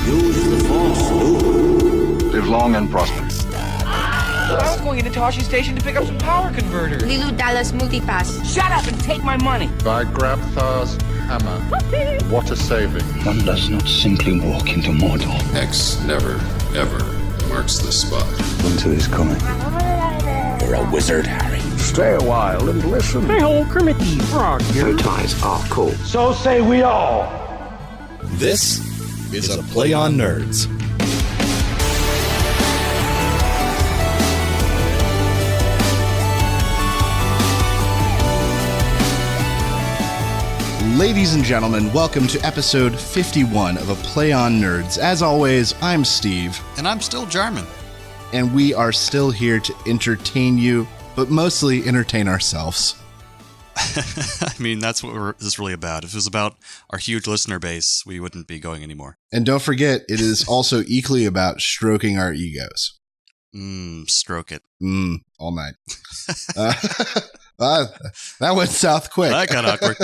Use the Force, Luke. Live long and prosper. I was going into Toshi Station to pick up some power converters. Lilu Dallas Multipass. Shut up and take my money. By Grabthar's hammer. What a saving. One does not simply walk into Mordor. X never, ever marks the spot. Winter is coming. You're a wizard, Harry. Stay a while and listen. Hey ho, Kermit the Frog here. Your ties are cool. So say we all. This is a Play on Nerds. Ladies and gentlemen, welcome to episode 51 of A Play on Nerds. As always, I'm Steve. And I'm still Jarman. And we are still here to entertain you, but mostly entertain ourselves. I mean, that's what this is really about. If it was about our huge listener base, we wouldn't be going anymore. And don't forget, it is also equally about stroking our egos. Stroke it. All night. That went south quick. That got awkward.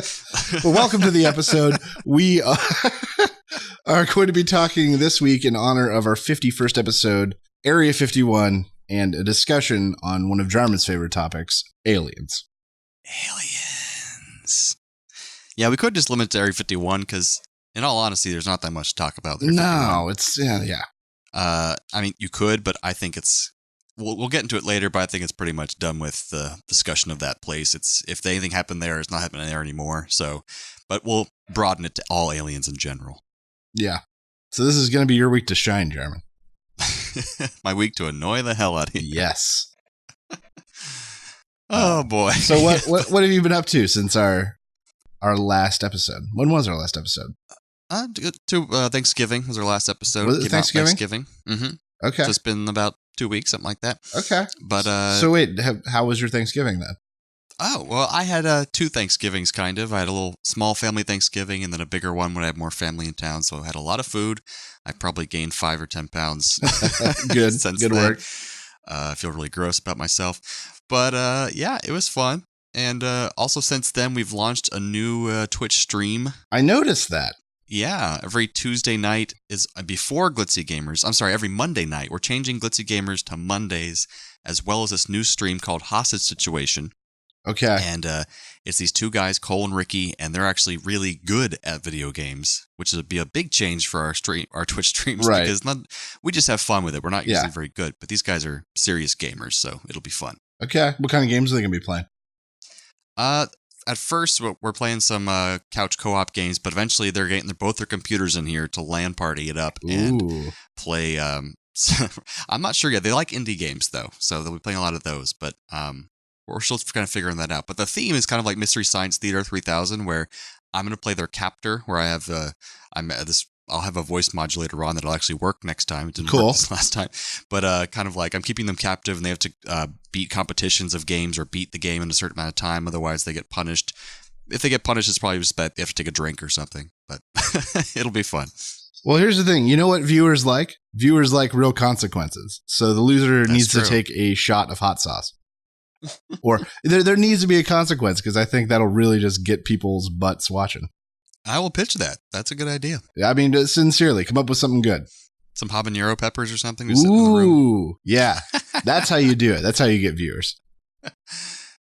Well, welcome to the episode. We are going to be talking this week in honor of our 51st episode, Area 51, and a discussion on one of Jarman's favorite topics, aliens. Aliens. Yeah, we could just limit it to Area 51 because, in all honesty, there's not that much to talk about there. No, it's, yeah. I mean, you could, but I think it's... We'll get into it later, but I think it's pretty much done with the discussion of that place. It's if anything happened there, it's not happening there anymore. So, but we'll broaden it to all aliens in general. Yeah. So this is going to be your week to shine, Jarman. My week to annoy the hell out of you. Yes. Oh boy. So what have you been up to since our last episode? When was our last episode? Thanksgiving was our last episode. Was it Thanksgiving? Mm-hmm. Okay. So it's been about 2 weeks, something like that. Okay. But so wait, how was your Thanksgiving then? Oh, well, I had two Thanksgivings, kind of. I had a little small family Thanksgiving and then a bigger one when I had more family in town. So I had a lot of food. I probably gained 5 or 10 pounds. Good. Since Good then. work. I feel really gross about myself. But yeah, it was fun. And also since then, we've launched a new Twitch stream. I noticed that. Yeah, every Tuesday night is before Glitzy Gamers. I'm sorry, every Monday night. We're changing Glitzy Gamers to Mondays, as well as this new stream called Hostage Situation. Okay. And it's these two guys, Cole and Ricky, and they're actually really good at video games, which would be a big change for our Twitch streams, right? Because we just have fun with it. We're not usually very good, but these guys are serious gamers, so it'll be fun. Okay. What kind of games are they going to be playing? At first, we're playing some couch co-op games, but eventually they're getting both their computers in here to LAN party it up and play. I'm not sure yet. They like indie games, though, so they'll be playing a lot of those, but we're still kind of figuring that out. But the theme is kind of like Mystery Science Theater 3000, where I'm going to play their captor, where I have I'll have a voice modulator on that'll actually work next time. It didn't work this last time. But kind of like I'm keeping them captive and they have to beat competitions of games or beat the game in a certain amount of time. Otherwise, they get punished. If they get punished, it's probably just that they have to take a drink or something. But it'll be fun. Well, here's the thing. You know what viewers like? Viewers like real consequences. So the loser needs to take a shot of hot sauce. Or there needs to be a consequence because I think that'll really just get people's butts watching. I will pitch that. That's a good idea. I mean, sincerely, come up with something good. Some habanero peppers or something? Ooh, yeah. That's how you do it. That's how you get viewers.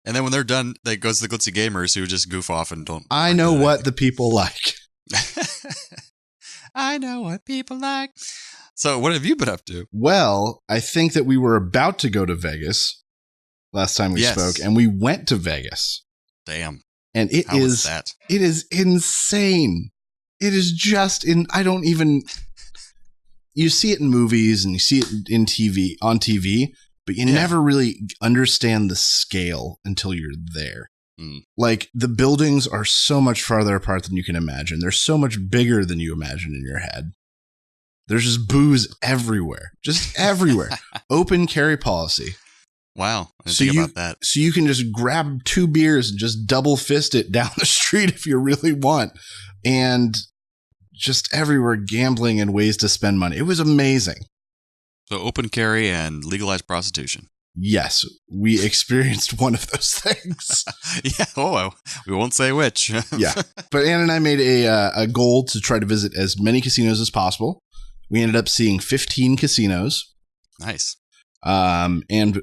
And then when they're done, that goes to the Glitzy Gamers who just goof off and don't... I know what the people like. I know what people like. So what have you been up to? Well, I think that we were about to go to Vegas last time we spoke, and we went to Vegas. Damn. And it is insane. It is just you see it in movies and you see it on TV, but you never really understand the scale until you're there. Like the buildings are so much farther apart than you can imagine. They're so much bigger than you imagine in your head. There's just booze everywhere, just everywhere. Open carry policy. Wow. I didn't think about that. So you can just grab 2 beers and just double fist it down the street if you really want. And just everywhere gambling and ways to spend money. It was amazing. So open carry and legalized prostitution. Yes, we experienced one of those things. Yeah. Oh, we won't say which. Yeah. But Ann and I made a goal to try to visit as many casinos as possible. We ended up seeing 15 casinos. Nice. And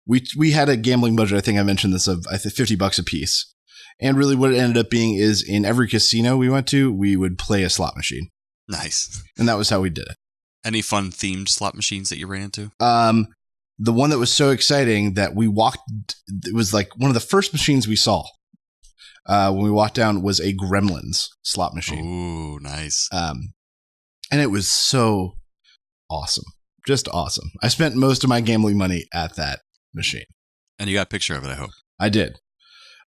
we had a gambling budget. I think I mentioned this of I think $50 a piece. And really what it ended up being is in every casino we went to, we would play a slot machine. Nice. And that was how we did it. Any fun themed slot machines that you ran into? The one that was so exciting that we walked, it was like one of the first machines we saw when we walked down was a Gremlins slot machine. Ooh, nice. And it was so awesome. Just awesome. I spent most of my gambling money at that machine. And you got a picture of it, I hope. I did.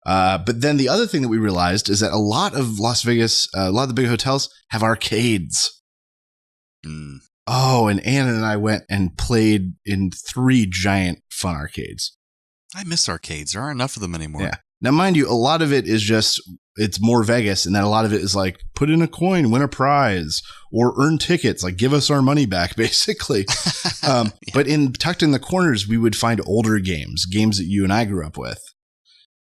But then the other thing that we realized is that a lot of Las Vegas, a lot of the big hotels have arcades. Mm. Oh, and Anna and I went and played in 3 giant fun arcades. I miss arcades. There aren't enough of them anymore. Yeah. Now, mind you, a lot of it is just, it's more Vegas. And then a lot of it is like, put in a coin, win a prize, or earn tickets, like give us our money back, basically. Yeah. But tucked in the corners, we would find older games that you and I grew up with.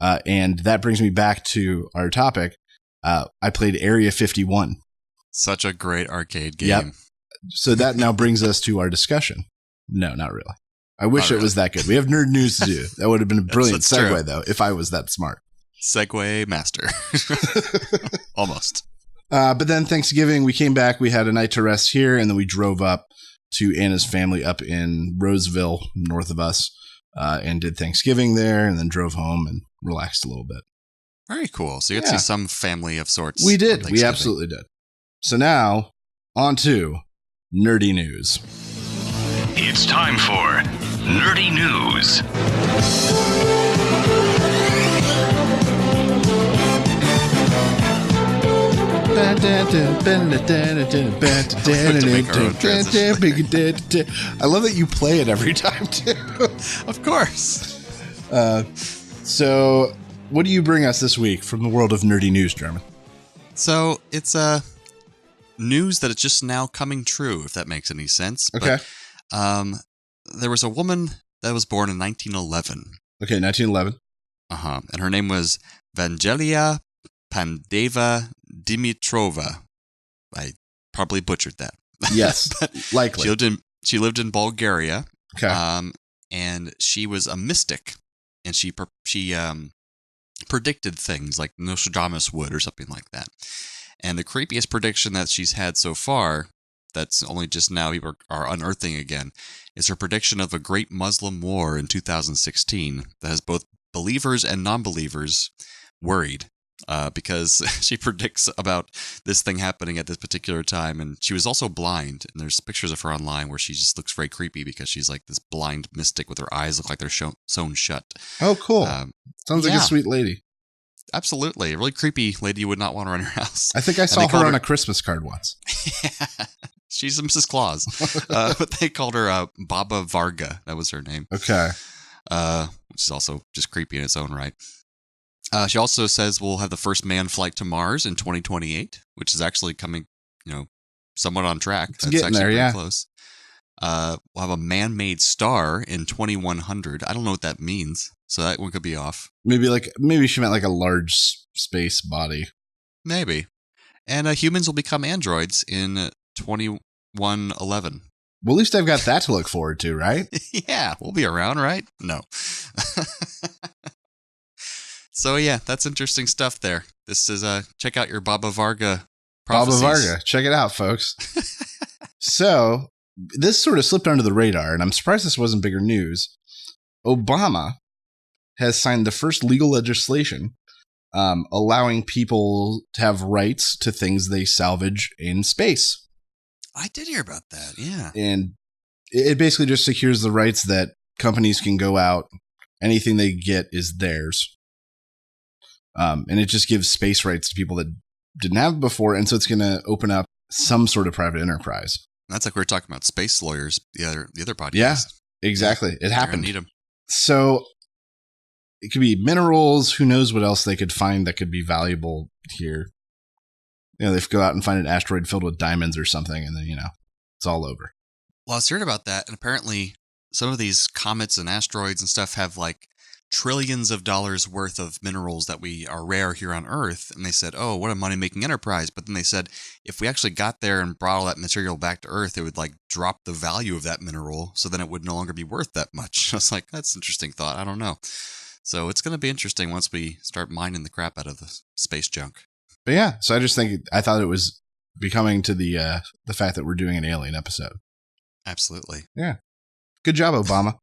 And that brings me back to our topic. I played Area 51. Such a great arcade game. Yep. So that now brings us to our discussion. No, not really. I wish it was that good. We have nerd news to do. That would have been a brilliant That's segue, true. though, if I was that smart. Segway master. Almost. But then Thanksgiving, we came back. We had a night to rest here, and then we drove up to Anna's family up in Roseville, north of us, and did Thanksgiving there, and then drove home and relaxed a little bit. Very cool. So you got to see some family of sorts. We on did. We Thanksgiving. absolutely did. So now, on to nerdy news. It's time for Nerdy News. I love that you play it every time, too. Of course. So, what do you bring us this week from the world of nerdy news, German? So it's news that it's just now coming true, if that makes any sense. Okay. But, there was a woman that was born in 1911. Okay, 1911. And her name was Vangelia Pandeva Dimitrova. I probably butchered that. Yes, But likely. she lived in Bulgaria. Okay. And she was a mystic, and she predicted things like Nostradamus would or something like that. And the creepiest prediction that she's had so far, that's only just now people are unearthing again, is her prediction of a great Muslim war in 2016 that has both believers and non-believers worried. Because she predicts about this thing happening at this particular time. And she was also blind. And there's pictures of her online where she just looks very creepy because she's like this blind mystic with her eyes look like they're sewn shut. Oh, cool. Sounds like a yeah. sweet lady. Absolutely. A really creepy lady you would not want around your house. I think I saw her on a Christmas card once. Yeah. She's a Mrs. Claus. But they called her Baba Varga. That was her name. Okay. Which is also just creepy in its own right. She also says we'll have the first manned flight to Mars in 2028, which is actually coming, somewhat on track. It's getting actually there, pretty yeah. close. We'll have a man-made star in 2100. I don't know what that means, so that one could be off. Maybe she meant like a large space body. Maybe. And humans will become androids in 2111. Well, at least I've got that to look forward to, right? Yeah, we'll be around, right? No. So yeah, that's interesting stuff there. This is check out your Baba Varga prophecies. Baba Varga. Check it out, folks. So, this sort of slipped under the radar, and I'm surprised this wasn't bigger news. Obama has signed the first legal legislation allowing people to have rights to things they salvage in space. I did hear about that, yeah. And it basically just secures the rights that companies can go out, anything they get is theirs. And it just gives space rights to people that didn't have it before. And so it's going to open up some sort of private enterprise. That's like we were talking about space lawyers, the other podcast. Yeah, exactly. It You're happened. gonna need 'em. So it could be minerals. Who knows what else they could find that could be valuable here. They could go out and find an asteroid filled with diamonds or something. And then, it's all over. Well, I was hearing about that. And apparently some of these comets and asteroids and stuff have like trillions of dollars worth of minerals that we are rare here on Earth. And they said, oh, what a money-making enterprise. But then they said, if we actually got there and brought all that material back to Earth, it would like drop the value of that mineral. So then it would no longer be worth that much. I was like, that's an interesting thought. I don't know. So it's going to be interesting once we start mining the crap out of the space junk. But yeah, so I thought it was becoming to the fact that we're doing an alien episode. Absolutely. Yeah. Good job, Obama.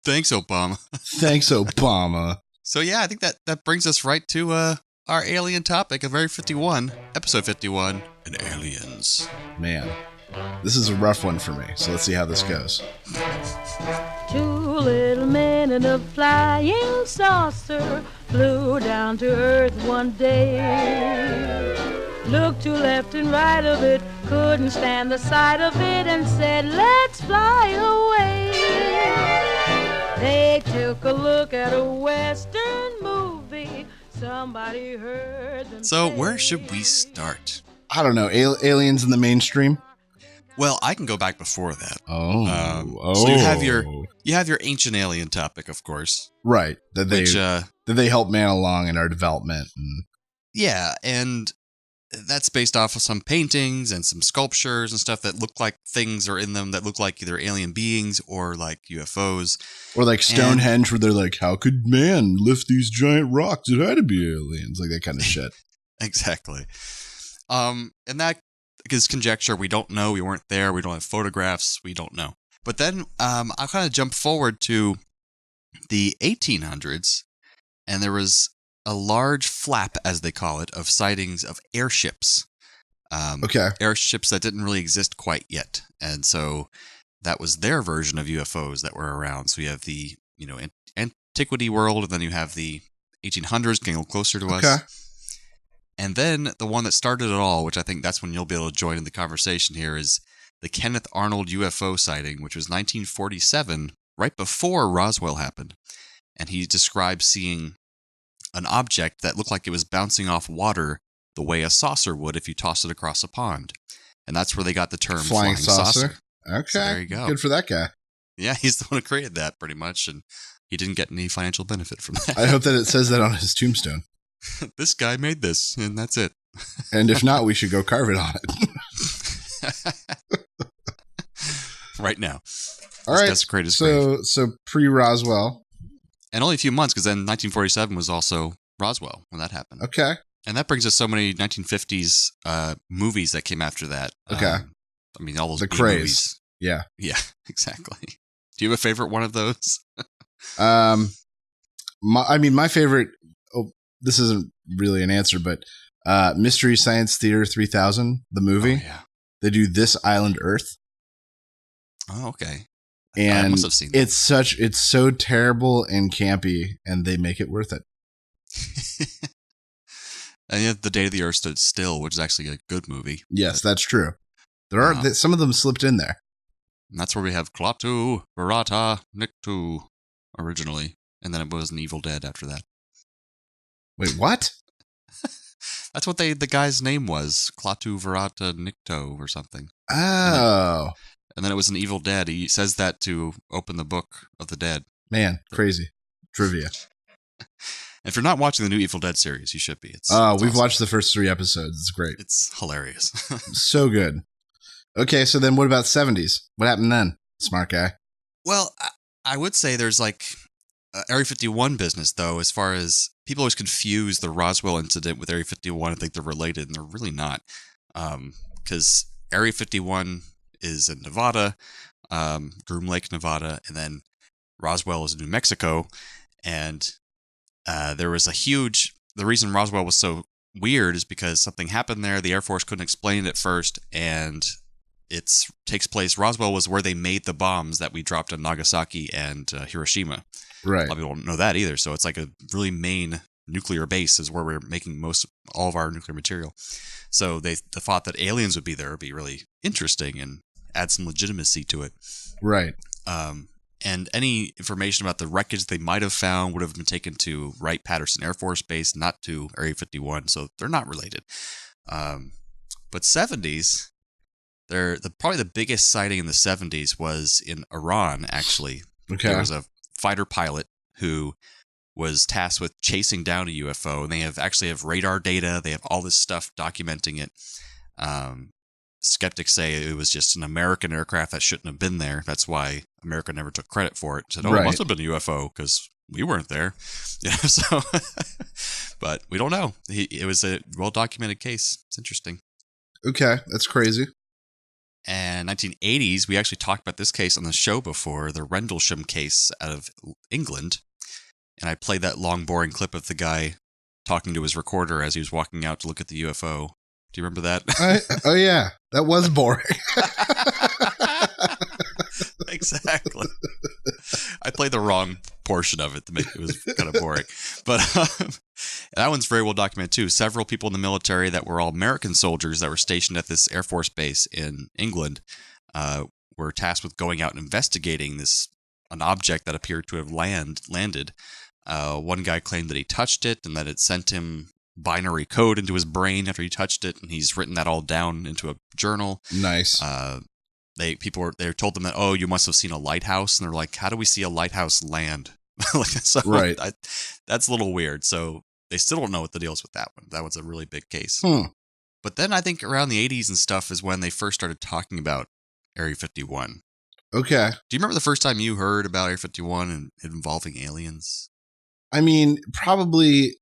Thanks, Obama. Thanks, Obama. So yeah, I think that brings us right to our alien topic of Area 51, episode 51, and aliens. Man, this is a rough one for me, so let's see how this goes. Two little men in a flying saucer flew down to Earth one day. Looked to left and right of it, couldn't stand the sight of it, and said, let's fly away. They took a look at a Western movie. Somebody heard them So say. where should we start? I don't know. Aliens in the mainstream? Well, I can go back before that. So you have your ancient alien topic, of course. Right. That they help man along in our development. Yeah, and that's based off of some paintings and some sculptures and stuff that look like things are in them that look like either alien beings or like UFOs. Or like Stonehenge, where they're like, how could man lift these giant rocks? It had to be aliens. Like that kind of shit. Exactly. And that is conjecture. We don't know. We weren't there. We don't have photographs. We don't know. But then I'll kind of jump forward to the 1800s, and there was a large flap, as they call it, of sightings of airships. Airships that didn't really exist quite yet. And so that was their version of UFOs that were around. So you have the, antiquity world, and then you have the 1800s getting a little closer to us. And then the one that started it all, which I think that's when you'll be able to join in the conversation here, is the Kenneth Arnold UFO sighting, which was 1947, right before Roswell happened. And he described seeing an object that looked like it was bouncing off water the way a saucer would if you toss it across a pond. And that's where they got the term flying saucer. Okay. So there you go. Good for that guy. Yeah, he's the one who created that pretty much, and he didn't get any financial benefit from that. I hope that it says that on his tombstone. This guy made this, and that's it. And if not, we should go carve it on it. Right now. All right. So pre-Roswell. And only a few months, because then 1947 was also Roswell when that happened. Okay. And that brings us so many 1950s movies that came after that. Okay. All those the craze. Movies. Yeah. Yeah, exactly. Do you have a favorite one of those? My favorite, this isn't really an answer, but Mystery Science Theater 3000, the movie. Oh, yeah. They do This Island Earth. Oh, okay. And I must have seen that. It's so terrible and campy, and they make it worth it. And yet The Day the Earth Stood Still, which is actually a good movie. Yes, that's true. There are some of them slipped in there. And that's where we have Klaatu Barata Nikto originally, and then it was an Evil Dead after that. Wait, what? That's what the guy's name was, Klaatu Barata Nikto or something. Oh. And then it was an Evil Dead. He says that to open the Book of the Dead. Man, crazy. Trivia. If you're not watching the new Evil Dead series, you should be. It's we've awesome. watched the first 3 episodes. It's great. It's hilarious. So good. Okay, so then what about 70s? What happened then, smart guy? Well, I would say there's like Area 51 business, though, as far as people always confuse the Roswell incident with Area 51 and think they're related, and they're really not. Because Area 51 is in Nevada, Groom Lake, Nevada, and then Roswell is in New Mexico. And there was the reason Roswell was so weird is because something happened there. The Air Force couldn't explain it at first, and Roswell was where they made the bombs that we dropped on Nagasaki and Hiroshima. Right. A lot of people don't know that either. So it's like a really main nuclear base is where we're making all of our nuclear material. So the thought that aliens would be there would be really interesting and add some legitimacy to it. Right. And any information about the wreckage they might have found would have been taken to Wright-Patterson Air Force Base, not to Area 51. So they're not related. But 70s, probably the biggest sighting in the 70s was in Iran, actually. Okay. There was a fighter pilot who was tasked with chasing down a UFO, and they actually have radar data. They have all this stuff documenting it. Skeptics say it was just an American aircraft that shouldn't have been there. That's why America never took credit for it. Said, "Oh, it must have been a UFO because we weren't there." So, but we don't know. It was a well-documented case. It's interesting. Okay, that's crazy. And 1980s, we actually talked about this case on the show before, the Rendlesham case out of England. And I played that long, boring clip of the guy talking to his recorder as he was walking out to look at the UFO. Do you remember that? Oh, yeah. That was boring. Exactly. I played the wrong portion of it to make it was kind of boring. But that one's very well documented, too. Several people in the military that were all American soldiers that were stationed at this Air Force base in England were tasked with going out and investigating an object that appeared to have landed. One guy claimed that he touched it and that it sent him binary code into his brain after he touched it, and he's written that all down into a journal. Nice. They told them that, oh, you must have seen a lighthouse, and they're like, how do we see a lighthouse land? Right. That's a little weird. So they still don't know what the deal is with that one. That one's a really big case. But then I think around the 80s and stuff is when they first started talking about Area 51. Okay. Do you remember the first time you heard about Area 51 and it involving aliens? I mean, probably.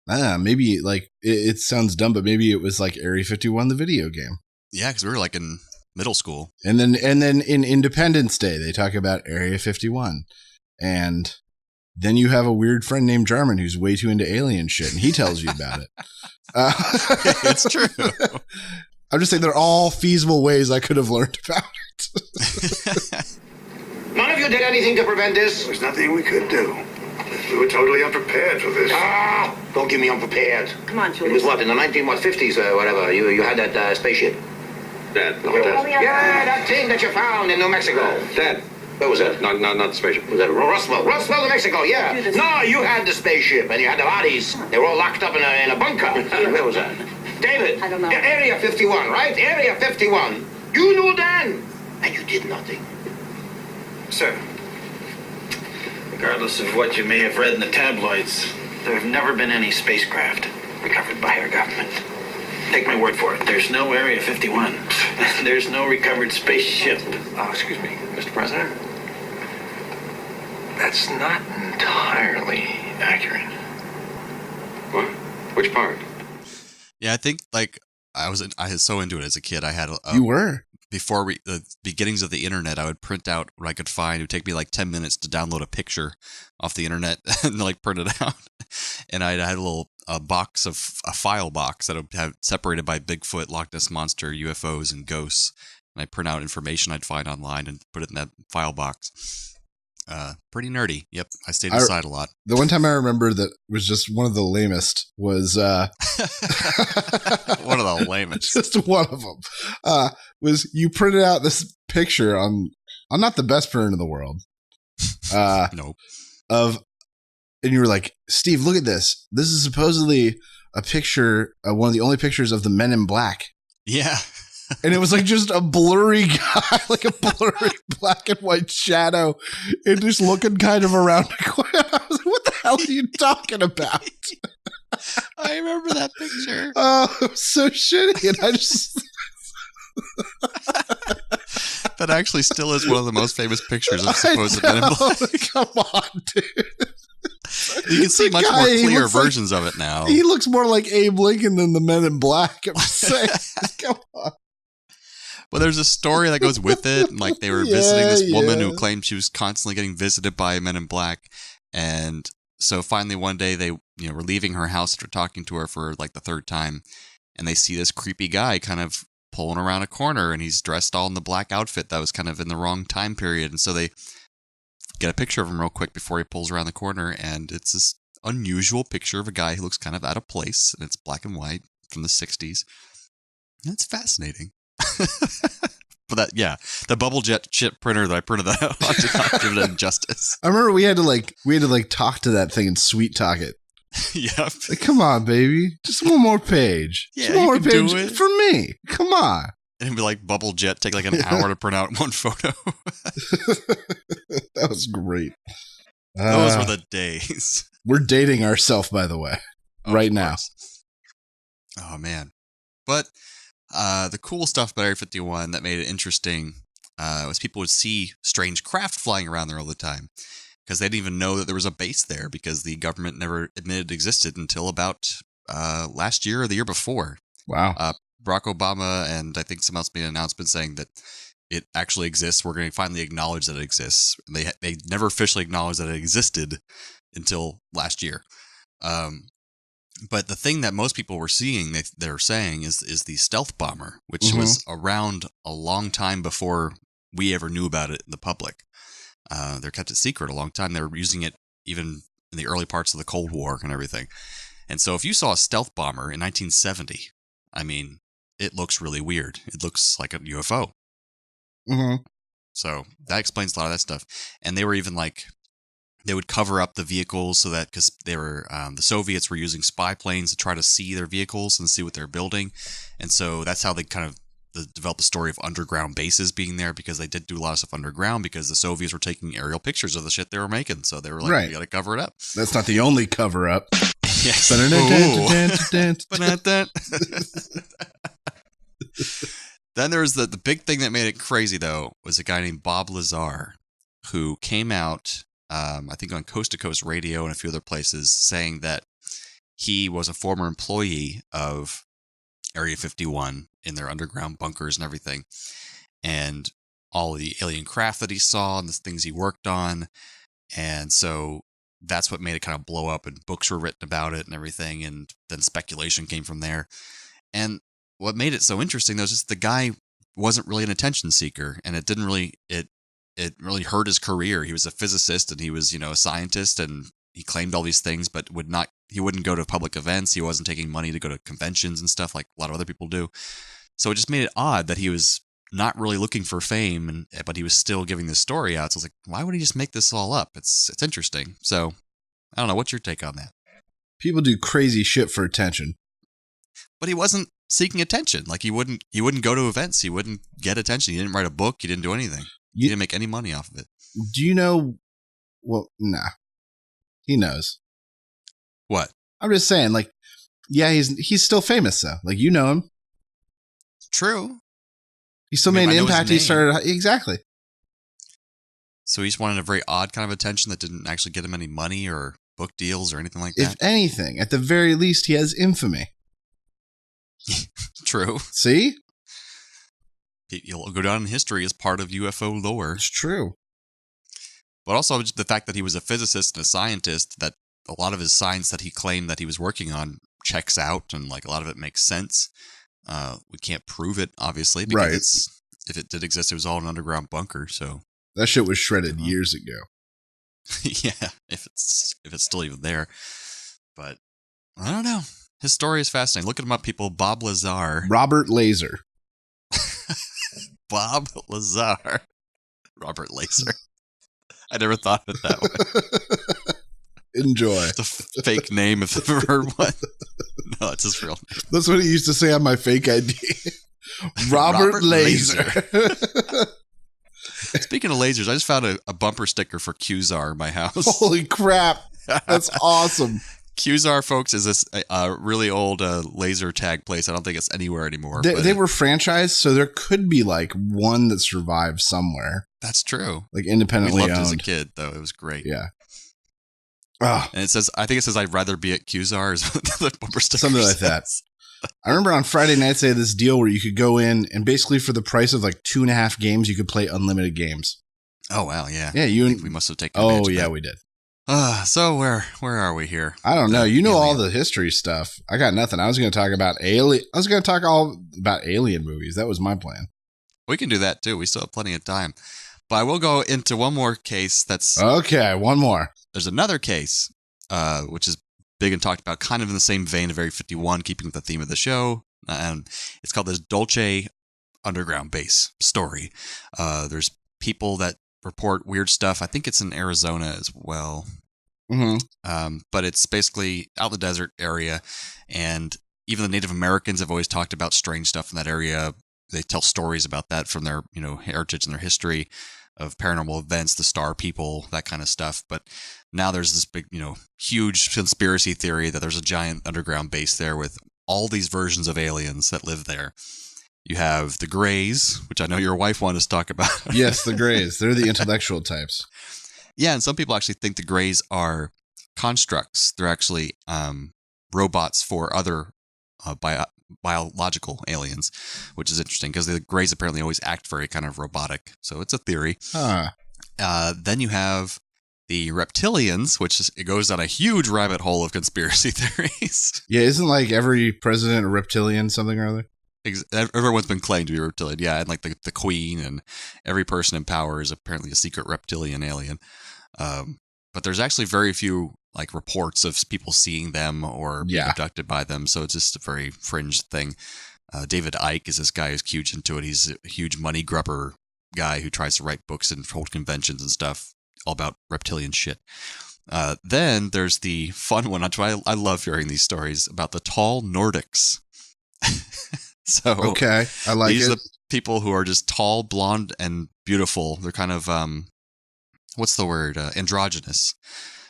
Maybe like it sounds dumb, but maybe it was like Area 51, the video game. Yeah, because we were like in middle school. And then in Independence Day, they talk about Area 51. And then you have a weird friend named Jarman who's way too into alien shit, and he tells you about it. It's true. I'm just saying they're all feasible ways I could have learned about it. None of you did anything to prevent this? There's nothing we could do. We were totally unprepared for this. Don't give me unprepared. Come on, It Julius. was what, in the 1950s or whatever, you had that spaceship. Dad, Yeah, that thing that you found in New Mexico. Dad. What was that? Not the spaceship. Was that Roswell, New Mexico, yeah. No, you had the spaceship and you had the bodies. They were all locked up in a bunker. Where was that? David. I don't know. Area 51, right? Area 51. You knew then, and you did nothing. Sir, regardless of what you may have read in the tabloids, there have never been any spacecraft recovered by our government. Take my word for it. There's no Area 51. There's no recovered spaceship. Excuse me, Mr. President. That's not entirely accurate. What? Which part? Yeah, I think like I was so into it as a kid. I had you were before the beginnings of the internet. I would print out what I could find. It would take me like 10 minutes to download a picture off the internet and like print it out. And I had a file box that would have separated by Bigfoot, Loch Ness Monster, UFOs, and ghosts. And I print out information I'd find online and put it in that file box. Pretty nerdy. Yep, I stayed inside a lot. The one time I remember that was just one of the lamest was one of the lamest. Just one of them was you printed out this picture on. I'm not the best printer in the world. Nope. And you were like, Steve, look at this. This is supposedly a picture, one of the only pictures of the Men in Black. Yeah. And it was like just a blurry guy, like a blurry black and white shadow, and just looking kind of around the corner. I was like, what the hell are you talking about? I remember that picture. Oh, it was so shitty. And I just. That actually still is one of the most famous pictures of supposed Men in Black. Come on, dude. You can see much more clear versions of it now. He looks more like Abe Lincoln than the Men in Black. I'm saying. Come on. Well, there's a story that goes with it. And, like they were visiting this woman who claimed she was constantly getting visited by Men in Black. And so finally one day they were leaving her house after talking to her for like the third time. And they see this creepy guy kind of pulling around a corner, and he's dressed all in the black outfit that was kind of in the wrong time period. And so they get a picture of him real quick before he pulls around the corner. And it's this unusual picture of a guy who looks kind of out of place. And it's black and white from the 60s. And it's fascinating. But the bubble jet chip printer that I printed that out on did not give it injustice. I remember we had to talk to that thing and sweet talk it. Yep. Like, come on, baby, just one more page. Yeah, just one more page do it for me. Come on. And it'd be like bubble jet take like an hour to print out one photo. That was great. Those were the days. We're dating ourselves, by the way, right now. Oh, man. But the cool stuff about Area 51 that made it interesting was people would see strange craft flying around there all the time because they didn't even know that there was a base there because the government never admitted it existed until about last year or the year before. Wow. Barack Obama and I think someone else made an announcement saying that it actually exists. We're going to finally acknowledge that it exists. They never officially acknowledged that it existed until last year. But the thing that most people were seeing, they're saying, is the stealth bomber, which was around a long time before we ever knew about it in the public. They kept it secret a long time. They were using it even in the early parts of the Cold War and everything. And so if you saw a stealth bomber in 1970, I mean, it looks really weird. It looks like a UFO. Mm-hmm. So that explains a lot of that stuff. And they were even like, they would cover up the vehicles so that because they were the Soviets were using spy planes to try to see their vehicles and see what they're building, and so that's how they kind of developed the story of underground bases being there because they did do a lot of stuff underground because the Soviets were taking aerial pictures of the shit they were making, so they were like, we got to cover it up. That's not the only cover up. Yes. Then there was the big thing that made it crazy though was a guy named Bob Lazar who came out. I think on Coast to Coast Radio and a few other places saying that he was a former employee of Area 51 in their underground bunkers and everything. And all of the alien craft that he saw and the things he worked on. And so that's what made it kind of blow up and books were written about it and everything. And then speculation came from there. And what made it so interesting though is just the guy wasn't really an attention seeker and it didn't really, it really hurt his career. He was a physicist and he was, a scientist and he claimed all these things, but he wouldn't go to public events. He wasn't taking money to go to conventions and stuff like a lot of other people do. So it just made it odd that he was not really looking for fame, but he was still giving this story out. So I was like, why would he just make this all up? It's interesting. So I don't know. What's your take on that? People do crazy shit for attention. But he wasn't seeking attention. Like he wouldn't go to events. He wouldn't get attention. He didn't write a book. He didn't do anything. He didn't make any money off of it. Do you know? Well, nah. He knows. What? I'm just saying, like, yeah, he's still famous, though. Like, you know him. True. He still made an impact. He started... Exactly. So he just wanted a very odd kind of attention that didn't actually get him any money or book deals or anything like that? If anything, at the very least, he has infamy. True. See? He'll go down in history as part of UFO lore. It's true. But also just the fact that he was a physicist and a scientist, that a lot of his science that he claimed that he was working on checks out, and like a lot of it makes sense. We can't prove it, obviously, because if it did exist, it was all an underground bunker. So that shit was shredded years ago. Yeah, if it's still even there. But I don't know. His story is fascinating. Look at him up, people. Bob Lazar. Robert Laser. Bob Lazar. Robert Laser. I never thought of it that way. Enjoy. It's a fake name if I've ever heard one. No, it's his real name. That's what he used to say on my fake ID. Robert Laser. Speaking of lasers, I just found a bumper sticker for Qzar in my house. Holy crap. That's awesome. Qzar, folks, is this really old laser tag place. I don't think it's anywhere anymore. They were franchised, so there could be like one that survived somewhere. That's true. Like independently we loved owned. It as a kid, though. It was great. Yeah. And I think it says, I'd rather be at Qzar. Is what the bumper sticker Something like that. I remember on Friday nights they had this deal where you could go in and basically for the price of like 2.5 games, you could play unlimited games. Oh, wow. Yeah. Yeah. We must have taken advantage of that. We did. So where are we here? I don't know. You know all the history stuff. I got nothing. I was going to talk about all about alien movies. That was my plan. We can do that too. We still have plenty of time. But I will go into one more case that's... Okay, one more. There's another case, which is big and talked about, kind of in the same vein of Area 51, keeping with the theme of the show. And it's called this Dulce Underground Base story. There's people that report weird stuff. I think it's in Arizona as well. Mm-hmm. But it's basically out in the desert area. And even the Native Americans have always talked about strange stuff in that area. They tell stories about that from their, heritage and their history. paranormal events, the star people, that kind of stuff. But now there's this big, huge conspiracy theory that there's a giant underground base there with all these versions of aliens that live there. You have the Greys, which I know your wife wanted us to talk about. Yes, the Greys. They're the intellectual types. Yeah, and some people actually think the Greys are constructs. They're actually robots for other biological aliens, which is interesting because the Greys apparently always act very kind of robotic. So it's a theory. Huh. Then you have the reptilians, it goes down a huge rabbit hole of conspiracy theories. Yeah, isn't like every president a reptilian something or other? Everyone's been claimed to be reptilian, yeah, and like the queen and every person in power is apparently a secret reptilian alien. But there's actually very few like reports of people seeing them or being abducted by them, so it's just a very fringe thing. David Icke is this guy who's huge into it. He's a huge money grubber guy who tries to write books and hold conventions and stuff all about reptilian shit. Then there's the fun one. I love hearing these stories about the tall Nordics. So okay, I like these it. are the people who are just tall, blonde, and beautiful. They're kind of what's the word? Androgynous.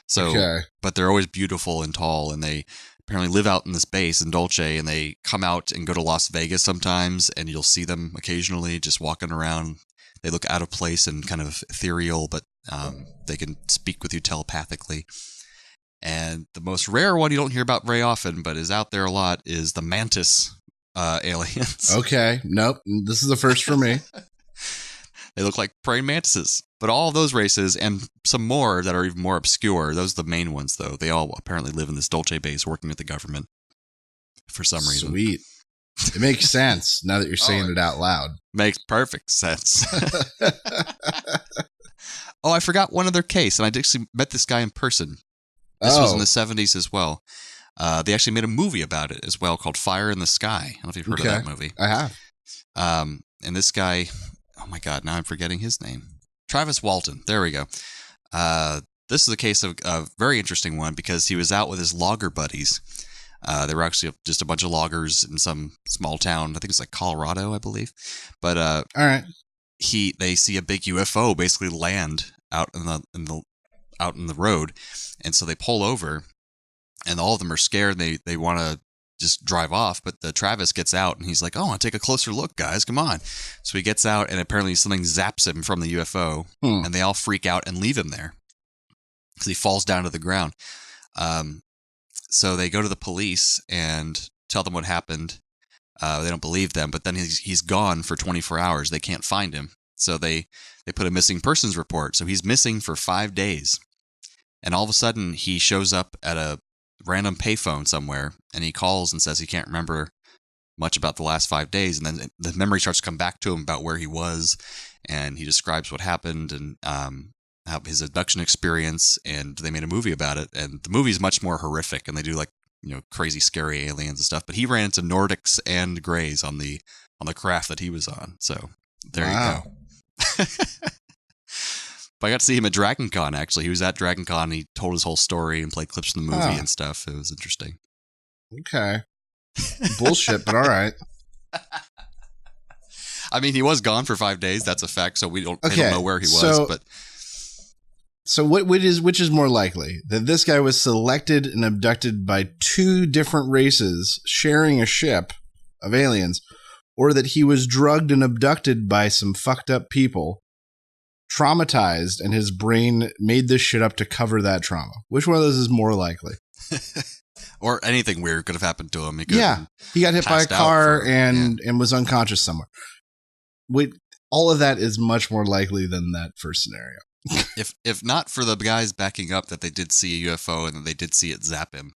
So, but they're always beautiful and tall, and they apparently live out in this base in Dulce, and they come out and go to Las Vegas sometimes, and you'll see them occasionally just walking around. They look out of place and kind of ethereal, but they can speak with you telepathically. And the most rare one you don't hear about very often, but is out there a lot, is the mantis aliens. Okay, nope, this is the first for me. They look like praying mantises. But all of those races and some more that are even more obscure, those are the main ones, though. They all apparently live in this Dulce base working with the government for some reason. Sweet. It makes sense now that you're saying it out loud. Makes perfect sense. Oh, I forgot one other case, and I actually met this guy in person. This was in the 70s as well. They actually made a movie about it as well called Fire in the Sky. I don't know if you've heard of that movie. I have. And this guy, oh my God, now I'm forgetting his name. Travis Walton. There we go. This is a case of a very interesting one because he was out with his logger buddies. They were actually just a bunch of loggers in some small town. I think it's like Colorado, I believe. But all right, they see a big UFO basically land out in the road, and so they pull over, and all of them are scared. They want to just drive off, but the Travis gets out and he's like, "Oh, I want to take a closer look, guys. Come on." So he gets out, and apparently something zaps him from the UFO, and they all freak out and leave him there because he falls down to the ground. So they go to the police and tell them what happened. They don't believe them, but then he's gone for 24 hours. They can't find him. So they put a missing persons report. So he's missing for 5 days. And all of a sudden he shows up at a random payphone somewhere, and he calls and says he can't remember much about the last 5 days. And then the memory starts to come back to him about where he was, and he describes what happened and how his abduction experience, and they made a movie about it. And the movie is much more horrific, and they do crazy scary aliens and stuff. But he ran into Nordics and Greys on the craft that he was on. So there you go. But I got to see him at Dragon Con, actually. He was at Dragon Con, and he told his whole story and played clips from the movie and stuff. It was interesting. Okay. Bullshit, but all right. I mean, he was gone for 5 days. That's a fact. So we don't know where he was. So which is more likely? That this guy was selected and abducted by two different races sharing a ship of aliens, or that he was drugged and abducted by some fucked up people, traumatized, and his brain made this shit up to cover that trauma? Which one of those is more likely? Or anything weird could have happened to him. He got hit by a car and was unconscious somewhere. All of that is much more likely than that first scenario. If not for the guys backing up that they did see a UFO and that they did see it zap him,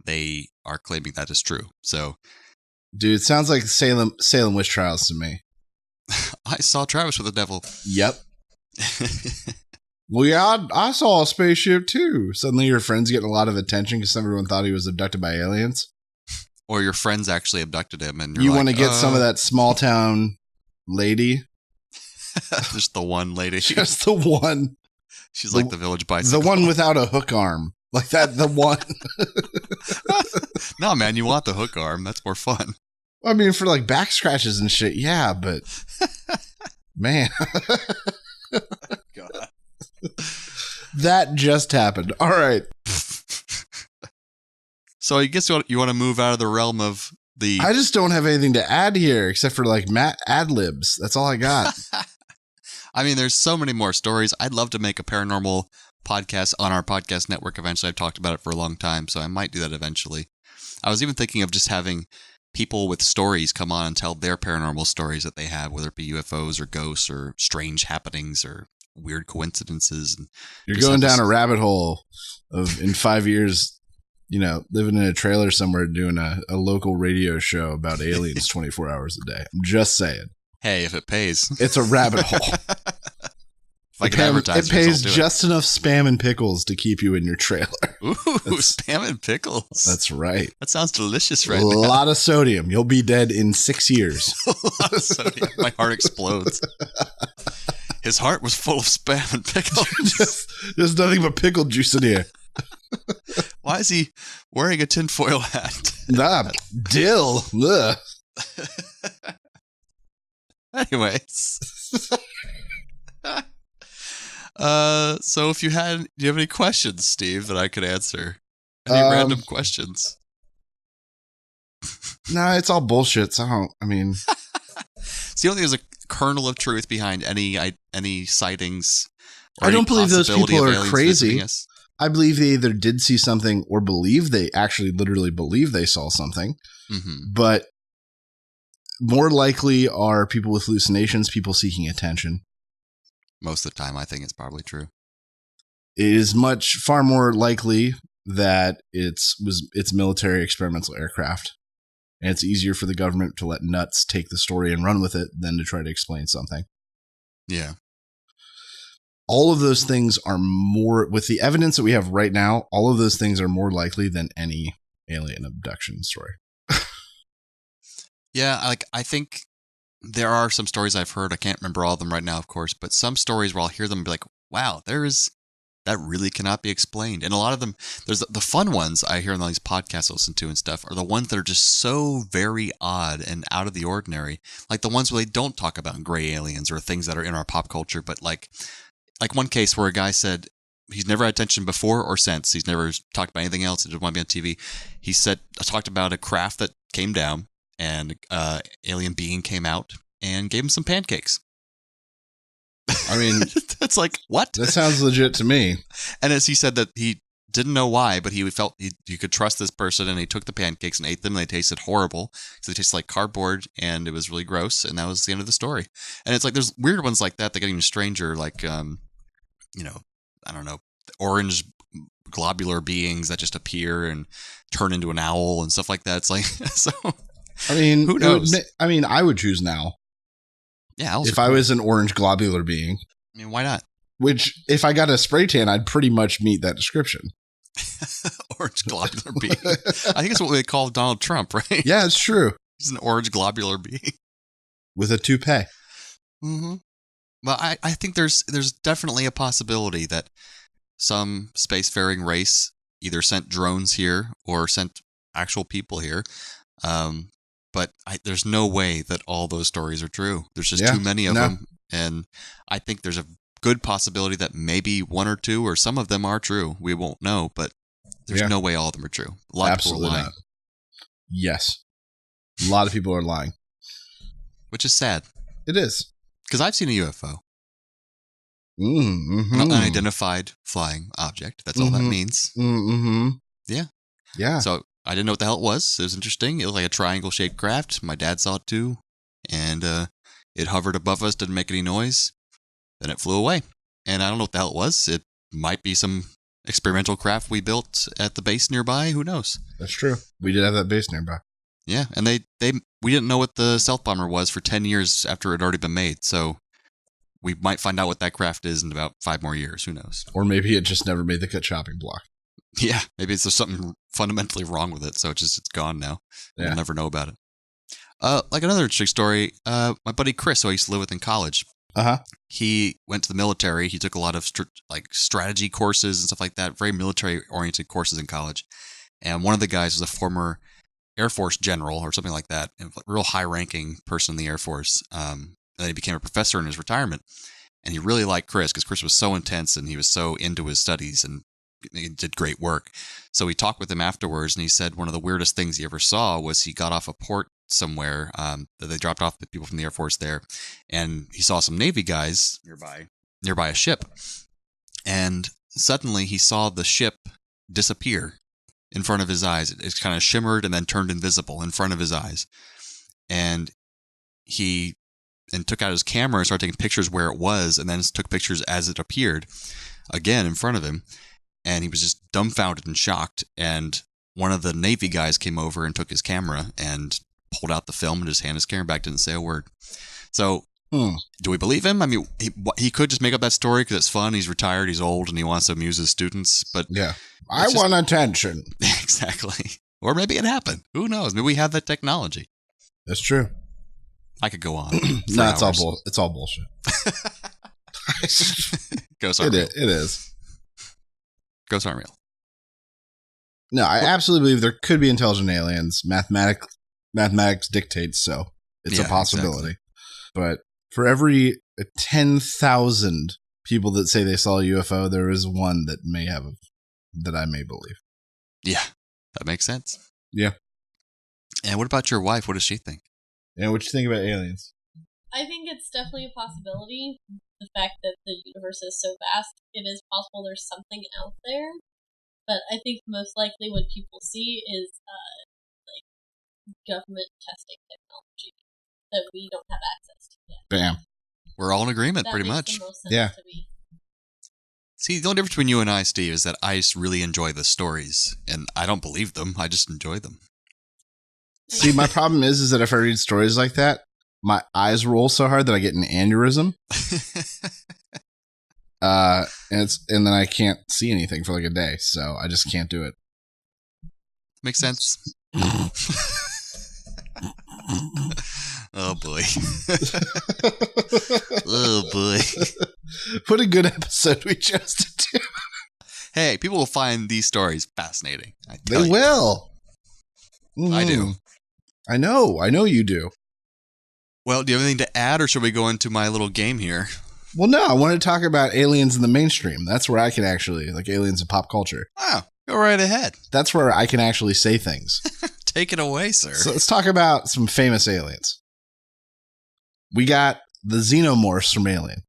they are claiming that is true. So, dude, it sounds like Salem witch trials to me. I saw Travis with the devil. Yep. Well, yeah, I saw a spaceship too. Suddenly your friend's getting a lot of attention because everyone thought he was abducted by aliens. Or your friends actually abducted him, and you want to get some of that small town lady. Just the one lady. Just the one. She's like the village bicycle. The one without a hook arm. Like that, the one. No, man, you want the hook arm. That's more fun. I mean, for like back scratches and shit, yeah, but man. That just happened. All right. So I guess you want to move out of the realm of the... I just don't have anything to add here except for like Matt ad-libs. That's all I got. I mean, there's so many more stories. I'd love to make a paranormal podcast on our podcast network eventually. I've talked about it for a long time, so I might do that eventually. I was even thinking of just having people with stories come on and tell their paranormal stories that they have, whether it be UFOs or ghosts or strange happenings or weird coincidences. And you're going down a rabbit hole of, in 5 years, living in a trailer somewhere doing a local radio show about aliens 24 hours a day. I'm just saying. Hey, if it pays. It's a rabbit hole. If I can advertise, it pays just enough spam and pickles to keep you in your trailer. Ooh, spam and pickles. That's right. That sounds delicious right now. A lot of sodium. You'll be dead in 6 years. A lot of sodium. My heart explodes. His heart was full of spam and pickles. There's nothing but pickle juice in here. Why is he wearing a tinfoil hat? Dill. Ugh. Anyways. So if do you have any questions, Steve, that I could answer? Any random questions? No, it's all bullshit. So See, only there's a kernel of truth behind any sightings. I don't believe those people are crazy. I believe they either did see something or believe they actually literally believe they saw something. Mm-hmm. But more likely are people with hallucinations, people seeking attention. Most of the time, I think it's probably true. It is far more likely that it's military experimental aircraft. And it's easier for the government to let nuts take the story and run with it than to try to explain something. Yeah. All of those things are more, with the evidence that we have right now, all of those things are more likely than any alien abduction story. Yeah, I think there are some stories I've heard. I can't remember all of them right now, of course, but some stories where I'll hear them and be like, wow, that really cannot be explained. And a lot of them, there's the fun ones I hear on all these podcasts I listen to and stuff are the ones that are just so very odd and out of the ordinary. Like the ones where they don't talk about gray aliens or things that are in our pop culture, but like one case where a guy said he's never had attention before or since. He's never talked about anything else. He didn't want to be on TV. He talked about a craft that came down and alien being came out and gave him some pancakes. I mean, that's like, what? That sounds legit to me. And as he said that he didn't know why, but he felt you could trust this person, and he took the pancakes and ate them, and they tasted horrible. So they tasted like cardboard, and it was really gross, and that was the end of the story. And it's like, there's weird ones like that get even stranger, like, I don't know, orange globular beings that just appear and turn into an owl and stuff like that. It's like, so... I mean, who knows? I would choose now. Yeah, if I was an orange globular being. I mean, why not? Which, if I got a spray tan, I'd pretty much meet that description. Orange globular being. I think it's what they call Donald Trump, right? Yeah, it's true. He's an orange globular being with a toupee. Mm-hmm. Well, I think there's definitely a possibility that some spacefaring race either sent drones here or sent actual people here. But there's no way that all those stories are true. There's just too many of them. And I think there's a good possibility that maybe one or two or some of them are true. We won't know, but there's no way all of them are true. A lot of people are lying. Not. Yes. A lot of people are lying. Which is sad. It is. Because I've seen a UFO. Mm-hmm. An unidentified flying object. That's all that means. Mm-hmm. Yeah. Yeah. So I didn't know what the hell it was. It was interesting. It was like a triangle-shaped craft. My dad saw it too. And it hovered above us, didn't make any noise. Then it flew away. And I don't know what the hell it was. It might be some experimental craft we built at the base nearby. Who knows? That's true. We did have that base nearby. Yeah, and we didn't know what the stealth bomber was for 10 years after it had already been made. So we might find out what that craft is in about 5 more years. Who knows? Or maybe it just never made the cut chopping block. Yeah, maybe there's something fundamentally wrong with it, so it's gone now. Yeah. We'll never know about it. Like another interesting story, my buddy Chris, who I used to live with in college, he went to the military. He took a lot of strategy courses and stuff like that, very military-oriented courses in college. And one of the guys was a former Air Force general or something like that, a real high-ranking person in the Air Force. And then he became a professor in his retirement. And he really liked Chris because Chris was so intense and he was so into his studies and he did great work. So he talked with him afterwards, and he said one of the weirdest things he ever saw was he got off a port somewhere that they dropped off the people from the Air Force there, and he saw some Navy guys nearby a ship. And suddenly he saw the ship disappear in front of his eyes. It kind of shimmered and then turned invisible in front of his eyes. And he took out his camera and started taking pictures where it was, and then took pictures as it appeared again in front of him. And he was just dumbfounded and shocked. And one of the Navy guys came over and took his camera and pulled out the film and just handed his camera back, didn't say a word. So do we believe him? I mean, he could just make up that story because it's fun. He's retired, he's old, and he wants to amuse his students. But yeah, I want attention. Exactly. Or maybe it happened. Who knows? Maybe we have that technology. That's true. I could go on. No, it's all bullshit. Ghosts aren't real. It is. Ghosts aren't real. No, I absolutely believe there could be intelligent aliens. Mathematics dictates so. It's a possibility. Exactly. But for every 10,000 people that say they saw a UFO, there is one that I may believe. Yeah, that makes sense. Yeah. And what about your wife? What does she think? And what you think about aliens? I think it's definitely a possibility. The fact that the universe is so vast, it is possible there's something out there. But I think most likely what people see is like government testing technology that we don't have access to yet. Bam. We're all in agreement, pretty much. Yeah. See, the only difference between you and I, Steve, is that I just really enjoy the stories, and I don't believe them. I just enjoy them. See, my problem is that if I read stories like that, my eyes roll so hard that I get an aneurysm. And then I can't see anything for like a day, so I just can't do it. Makes sense. Oh boy. Oh boy. What a good episode we chose to do. Hey, people will find these stories fascinating. They will. I do. I know you do. Well, do you have anything to add, or should we go into my little game here? Well, no, I want to talk about aliens in the mainstream. That's where I can actually, like aliens in pop culture. Oh, go right ahead. That's where I can actually say things. Take it away, sir. So let's talk about some famous aliens. We got the xenomorphs from Alien.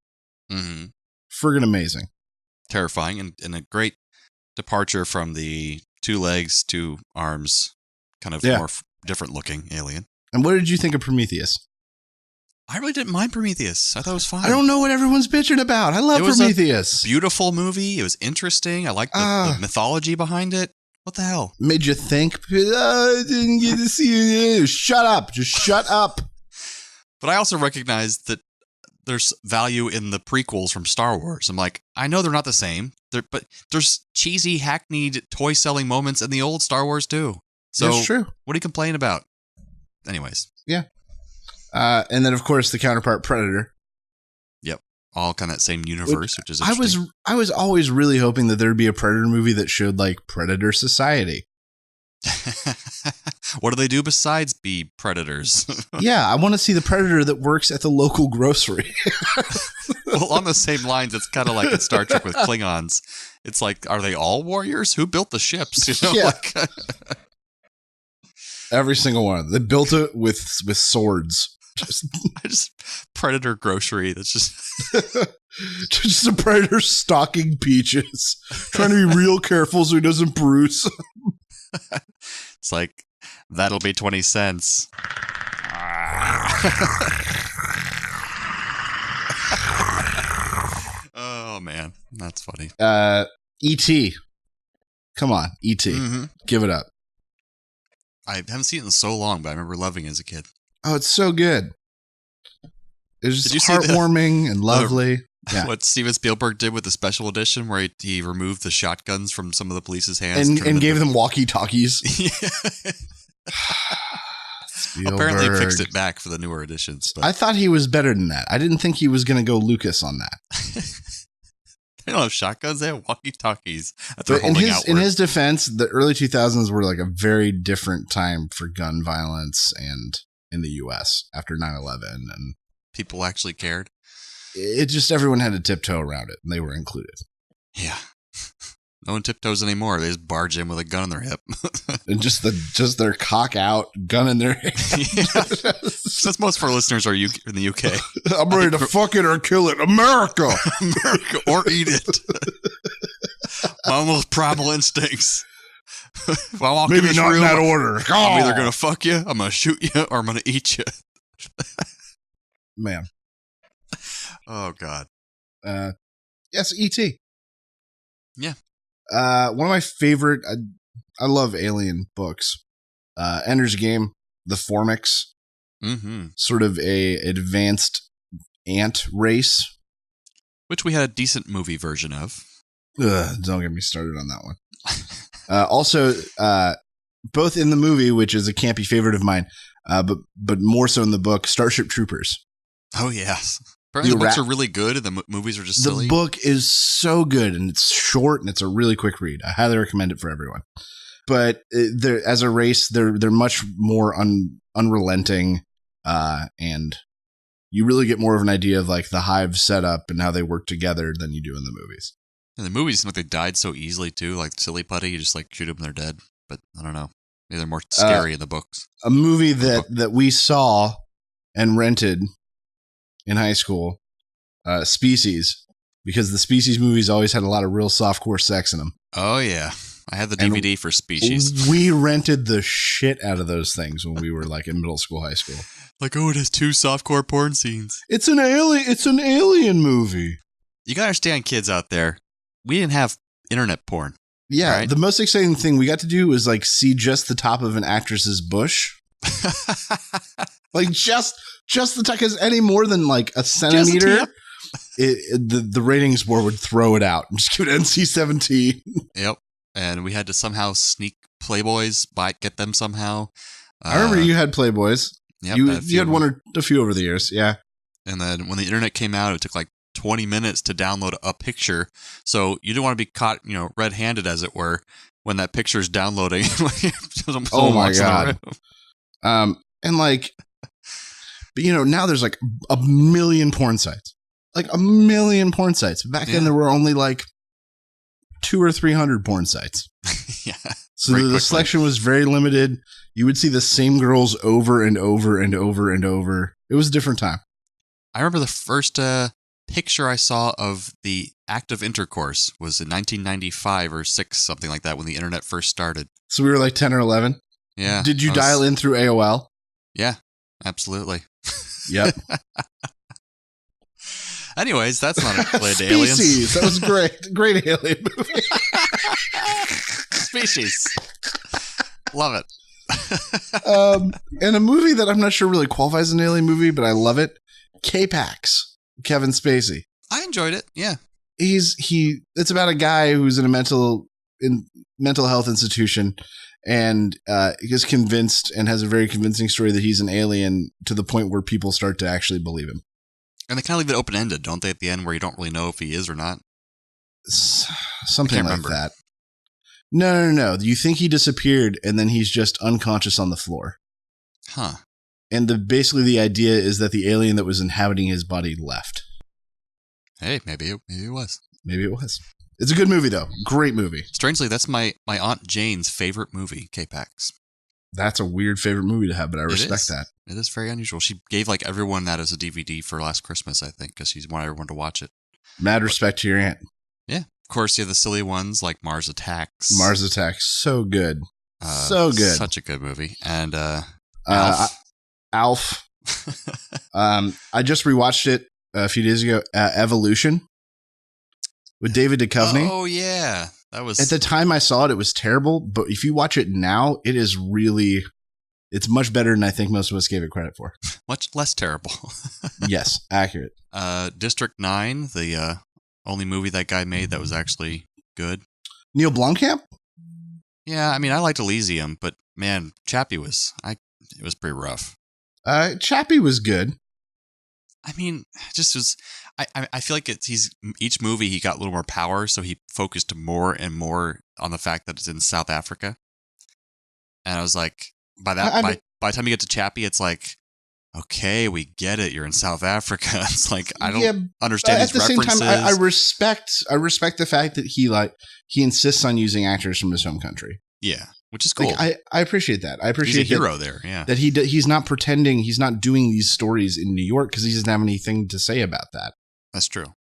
Mm-hmm. Friggin' amazing. Terrifying, and a great departure from the 2 legs, 2 arms, kind of more different looking alien. And what did you think of Prometheus? I really didn't mind Prometheus. I thought it was fine. I don't know what everyone's bitching about. I love Prometheus. Beautiful movie. It was interesting. I liked the mythology behind it. What the hell? Made you think, I didn't get to see you. Shut up. Just shut up. But I also recognize that there's value in the prequels from Star Wars. I'm like, I know they're not the same, but there's cheesy, hackneyed, toy-selling moments in the old Star Wars too. So that's true. What do you complain about? Anyways. Yeah. And then, of course, the counterpart Predator. Yep. All kind of that same universe, which is interesting. I was always really hoping that there'd be a Predator movie that showed, like, Predator Society. What do they do besides be predators? Yeah, I want to see the Predator that works at the local grocery. Well, on the same lines, it's kind of like in Star Trek with Klingons. It's like, are they all warriors? Who built the ships? You know, yeah. Every single one. They built it with swords. Just Predator grocery. That's just a Predator stalking Peaches, trying to be real careful so he doesn't bruise. It's like, that'll be 20 cents. Oh man, that's funny. E.T. Come on, E.T. Mm-hmm. Give it up. I haven't seen it in so long, but I remember loving it as a kid. Oh, it's so good. It's just heartwarming and lovely. Yeah. What Steven Spielberg did with the special edition, where he removed the shotguns from some of the police's hands and gave them walkie-talkies. Apparently fixed it back for the newer editions. But I thought he was better than that. I didn't think he was going to go Lucas on that. They don't have shotguns; they have walkie-talkies. But in his defense, the early 2000s were like a very different time for gun violence and in the U.S. after 9/11, and people actually cared. it just everyone had to tiptoe around it, and they were included. Yeah. No one tiptoes anymore. They just barge in with a gun in their hip. And just their cock out, gun in their hand. Yeah. Since most of our listeners are in the UK. I'm ready to fuck it or kill it. America! America, or eat it. My most primal instincts. If I walk Maybe in this not room, in that order. I'm either going to fuck you, I'm going to shoot you, or I'm going to eat you. Man. Oh, God. Yes, E.T. Yeah. One of my favorite, I love alien books. Ender's Game, the Formics, sort of a advanced ant race. Which we had a decent movie version of. Don't get me started on that one. Also, both in the movie, which is a campy favorite of mine, but more so in the book, Starship Troopers. Oh, yes. Apparently the books are really good and the movies are just silly. The book is so good and it's short and it's a really quick read. I highly recommend it for everyone. But as a race, they're much more unrelenting, and you really get more of an idea of like the hive setup and how they work together than you do in the movies. And the movies seem like they died so easily too, like Silly Putty, you just like shoot them and they're dead. But I don't know. Maybe they're more scary in the books. A movie that we saw and rented in high school, Species, because the Species movies always had a lot of real softcore sex in them. Oh, yeah. I had the DVD for Species. We rented the shit out of those things when we were like in middle school, high school. Like, oh, it has 2 softcore porn scenes. It's an alien movie. You gotta understand, kids out there, we didn't have internet porn. Yeah, right? The most exciting thing we got to do was like see just the top of an actress's bush. Like just the top, because any more than like a centimeter, the ratings board would throw it out and just give it NC-17. Yep. And we had to somehow sneak Playboys, get them somehow. I remember you had Playboys. Yep, you had one or a few over the years, yeah. And then when the internet came out, it took like 20 minutes to download a picture. So you didn't want to be caught, red-handed, as it were, when that picture is downloading. Oh my God. And like, but now there's like a million porn sites. Like a million porn sites. Back then there were only like 200 or 300 porn sites. Yeah. So the selection was very limited. You would see the same girls over and over and over and over. It was a different time. I remember the first picture I saw of the act of intercourse was in 1995 or 6, something like that, when the internet first started. So we were like 10 or 11? Yeah. Did you dial in through AOL? Yeah, absolutely. Yep. Anyways, that's not related to aliens. Species. That was great. Great alien movie. Species. Love it. And a movie that I'm not sure really qualifies as an alien movie, but I love it. K-Pax. Kevin Spacey. I enjoyed it. Yeah. It's about a guy who's in a mental health institution and is convinced and has a very convincing story that he's an alien to the point where people start to actually believe him. And they kind of leave it open-ended, don't they, at the end, where you don't really know if he is or not? Something like that. No. You think he disappeared, and then he's just unconscious on the floor. Huh. And basically the idea is that the alien that was inhabiting his body left. Hey, maybe it was. Maybe it was. It's a good movie, though. Great movie. Strangely, that's my Aunt Jane's favorite movie, K-Pax. That's a weird favorite movie to have, but I respect that. It is very unusual. She gave like everyone that as a DVD for last Christmas, I think, because she wanted everyone to watch it. Mad respect to your aunt. Yeah. Of course, you have the silly ones like Mars Attacks. Mars Attacks. So good. So good. Such a good movie. And Alf. I just rewatched it a few days ago. Evolution with David Duchovny. Oh, yeah. That was... At the time I saw it, it was terrible. But if you watch it now, it is really... It's much better than I think most of us gave it credit for. Much less terrible. Yes, accurate. District 9, the only movie that guy made that was actually good. Neil Blomkamp? Yeah, I mean, I liked Elysium, but man, Chappie was pretty rough. Chappie was good. I mean, just was. I feel like each movie he got a little more power, so he focused more and more on the fact that it's in South Africa. And I was like, by the time you get to Chappie, it's like, okay, we get it. You're in South Africa. It's like, I don't understand at these the references. same time, I respect the fact that he insists on using actors from his home country. Yeah, which is cool. Like, I appreciate that. I appreciate he's a hero there. Yeah, that he's not pretending, he's not doing these stories in New York because he doesn't have anything to say about that. That's true.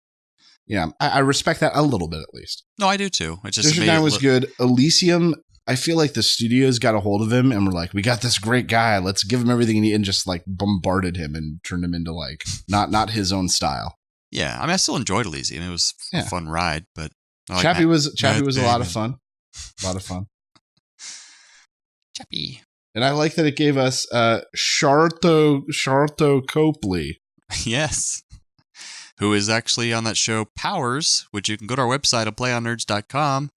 Yeah, I respect that a little bit at least. No, I do too. It's just Desert Guy was good. Elysium, I feel like the studios got a hold of him and were like, we got this great guy. Let's give him everything he needs, and just like bombarded him and turned him into like not his own style. Yeah, I mean, I still enjoyed Elysium. It was a fun ride, but Chappie was a lot of fun. A lot of fun. Chappie. And I like that it gave us Sharto Copley. Yes. Who is actually on that show Powers, which you can go to our website at playonnerds.com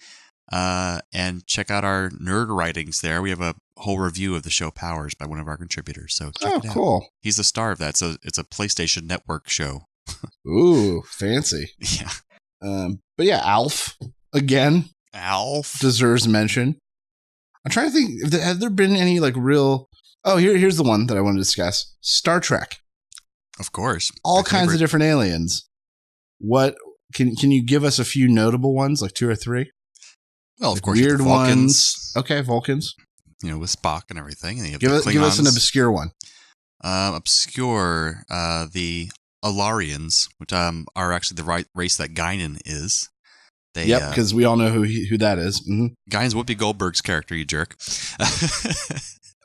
and check out our nerd writings there. We have a whole review of the show Powers by one of our contributors. So check it out. Cool. He's the star of that. So it's a PlayStation Network show. Ooh, fancy. Yeah. But yeah, Alf again. Alf deserves mention. I'm trying to think. Have there been any like real? Oh, here's the one that I want to discuss. Star Trek. Of course. All kinds of different aliens. What can you give us a few notable ones, like 2 or 3? Well, like of course, weird Vulcans. ones. Okay, Vulcans. You know, with Spock and everything. And Give us an obscure one. The Alarians, which are actually the right race that Guinan is. Yep, because we all know who that is. Mm-hmm. Guinan's Whoopi Goldberg's character, you jerk.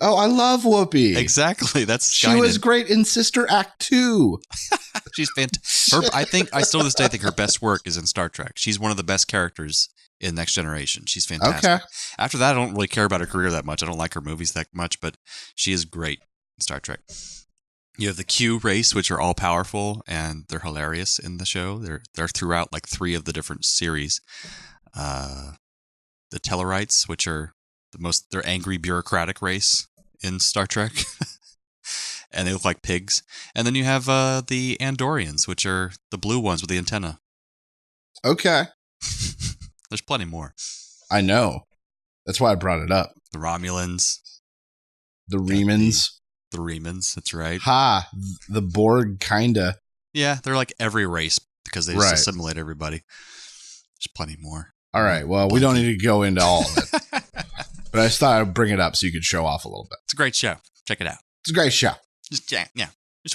Oh, I love Whoopi. Exactly. She was great in Sister Act 2. She's fantastic. I still to this day think her best work is in Star Trek. She's one of the best characters in Next Generation. She's fantastic. Okay. After that, I don't really care about her career that much. I don't like her movies that much, but she is great in Star Trek. You have the Q race, which are all powerful and they're hilarious in the show. They're throughout like 3 of the different series. The Tellarites, which are they're angry bureaucratic race in Star Trek. And they look like pigs. And then you have the Andorians, which are the blue ones with the antenna. Okay. There's plenty more. I know. That's why I brought it up. The Romulans. The Remans. The Remans, that's right. Ha! The Borg, kinda. Yeah, they're like every race because they just assimilate everybody. There's plenty more. All right, well, we don't need to go into all of it. But I just thought I'd bring it up so you could show off a little bit. It's a great show. Check it out. It's a great show. Just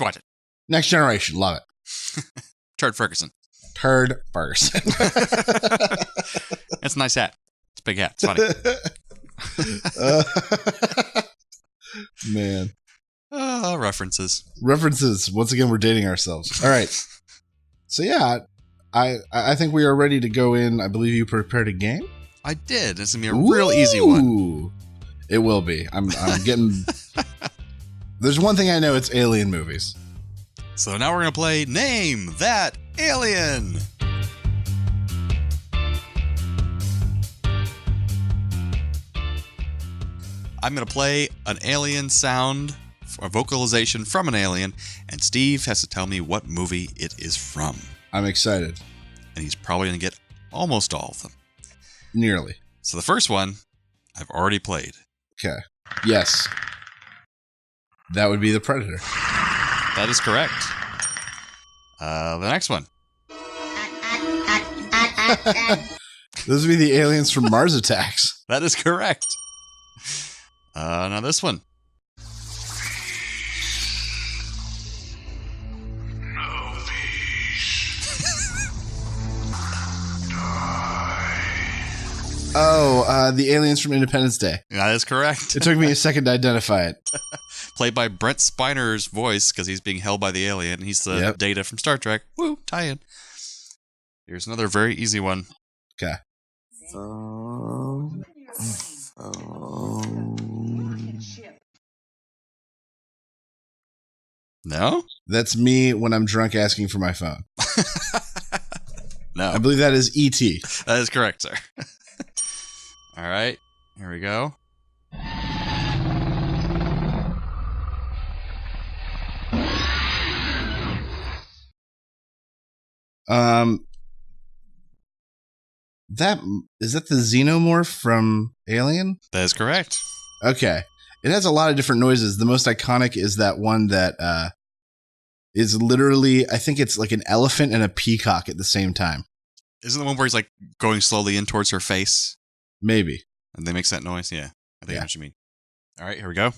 watch it. Next Generation, love it. Turd Ferguson. That's a nice hat. It's a big hat. It's funny. Man. References. Once again, we're dating ourselves. All right. So yeah, I think we are ready to go in. I believe you prepared a game. I did. It's gonna be a real easy one. It will be. I'm getting. There's one thing I know. It's alien movies. So now we're gonna play Name That Alien. I'm going to play an alien sound, a vocalization from an alien, and Steve has to tell me what movie it is from. I'm excited. And he's probably going to get almost all of them. Nearly. So the first one, I've already played. Okay. Yes. That would be The Predator. That is correct. The next one. Those would be the aliens from Mars Attacks. That is correct. Now this one. The aliens from Independence Day. That is correct. It took me a second to identify it. Played by Brent Spiner's voice because he's being held by the alien. He's the Data from Star Trek. Woo, tie-in. Here's another very easy one. Okay. No? That's me when I'm drunk asking for my phone. No. I believe that is E.T. That is correct, sir. All right. Here we go. Is that the xenomorph from Alien? That is correct. Okay. It has a lot of different noises. The most iconic is that one that is literally, I think it's like an elephant and a peacock at the same time. Isn't the one where he's like going slowly in towards her face? Maybe. And they makes that noise? Yeah. I think I know what you mean. All right, here we go.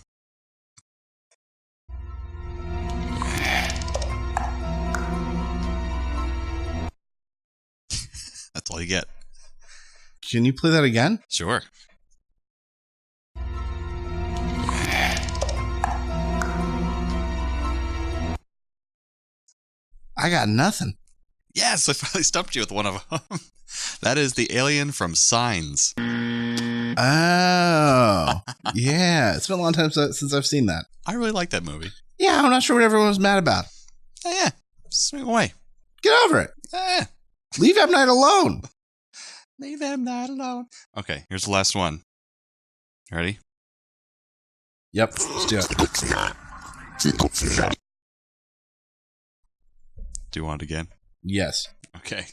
That's all you get. Can you play that again? Sure. I got nothing. Yes, I finally stumped you with one of them. That is the alien from Signs. Oh, yeah. It's been a long time since I've seen that. I really like that movie. Yeah, I'm not sure what everyone was mad about. Oh, yeah. Swing away. Get over it. Eh. Leave M. Night alone. Leave M. Night alone. Okay, here's the last one. Ready? Yep, let's do it. Do you want it again? Yes. Okay.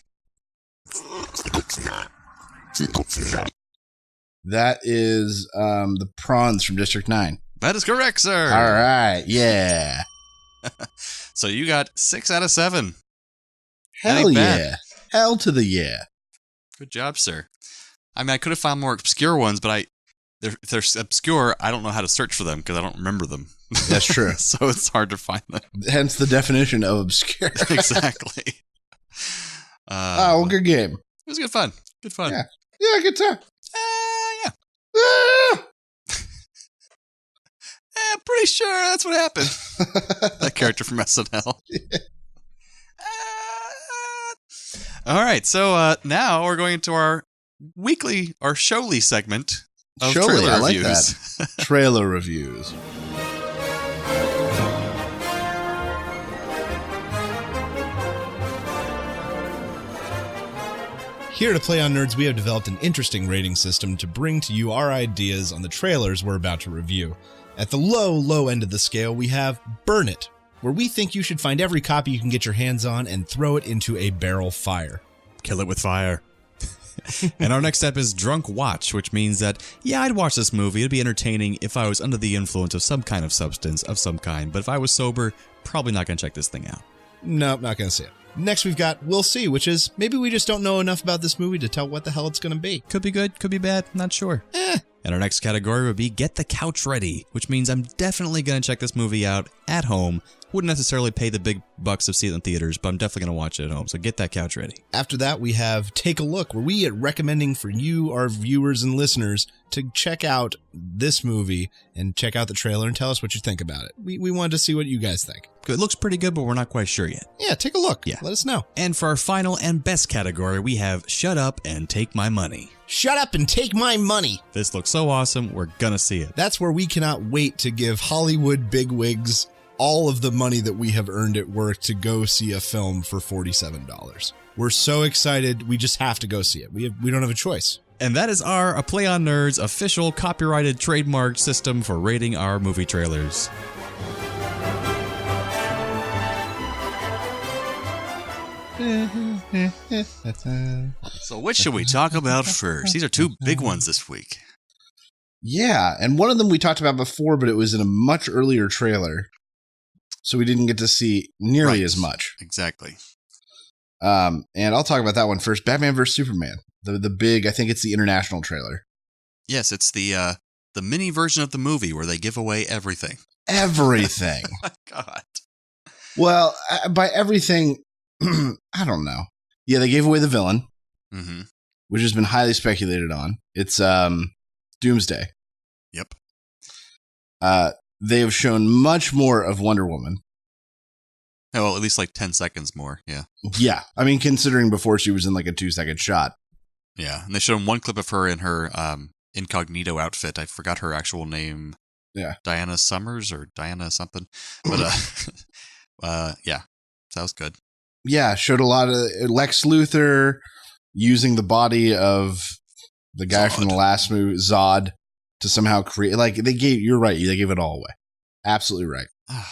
That is the prawns from District 9. That is correct, sir. All right, yeah. So you got 6 out of 7. Hell yeah. Hell to the yeah. Good job, sir. I mean, I could have found more obscure ones, but if they're obscure, I don't know how to search for them because I don't remember them. That's true. So it's hard to find them. Hence the definition of obscure. Exactly. Well, good game. It was good fun. Good fun. Yeah, yeah, good time. Yeah. Ah! I'm pretty sure that's what happened. That character from SNL. Yeah. All right, so now we're going into our showly segment of trailer I like reviews. That. Trailer reviews. Here at Play on Nerds, we have developed an interesting rating system to bring to you our ideas on the trailers we're about to review. At the low end of the scale, we have Burn It, where we think you should find every copy you can get your hands on and throw it into a barrel fire. Kill it with fire. And our next step is Drunk Watch, which means that, yeah, I'd watch this movie. It'd be entertaining if I was under the influence of some kind of substance of some kind. But if I was sober, probably not going to check this thing out. Nope, not going to see it. Next, we've got We'll See, which is maybe we just don't know enough about this movie to tell what the hell it's going to be. Could be good, could be bad, not sure. And our next category would be Get the Couch Ready, which means I'm definitely going to check this movie out at home. Wouldn't necessarily pay the big bucks to see it in theaters, but I'm definitely going to watch it at home, so get that couch ready. After that, we have Take a Look, where we are recommending for you, our viewers and listeners, to check out this movie and check out the trailer and tell us what you think about it. We wanted to see what you guys think. It looks pretty good, but we're not quite sure yet. Yeah, take a look. Yeah. Let us know. And for our final and best category, we have Shut Up and Take My Money. Shut up and take my money. This looks so awesome, we're gonna see it. That's where we cannot wait to give Hollywood bigwigs all of the money that we have earned at work to go see a film for $47. We're so excited, we just have to go see it. We don't have a choice. And that is our A Play on Nerds official copyrighted trademark system for rating our movie trailers. So what should we talk about first? These are two big ones this week. Yeah, and one of them we talked about before, but it was in a much earlier trailer, so we didn't get to see nearly as much. Exactly. And I'll talk about that one first. Batman vs. Superman. The big, I think it's the international trailer. Yes, it's the mini version of the movie where they give away everything. Everything. Oh my God. Well, by everything, I don't know. Yeah, they gave away the villain, which has been highly speculated on. It's Doomsday. Yep. They have shown much more of Wonder Woman. Oh, well, at least like 10 seconds more, yeah. Yeah, I mean, considering before she was in like a 2-second shot. Yeah, and they showed one clip of her in her incognito outfit. I forgot her actual name. Yeah. Diana Summers or Diana something. But yeah, that was good. Yeah, showed a lot of Lex Luthor using the body of the guy from the last movie, Zod, to somehow create, like, you're right, they gave it all away. Absolutely right. I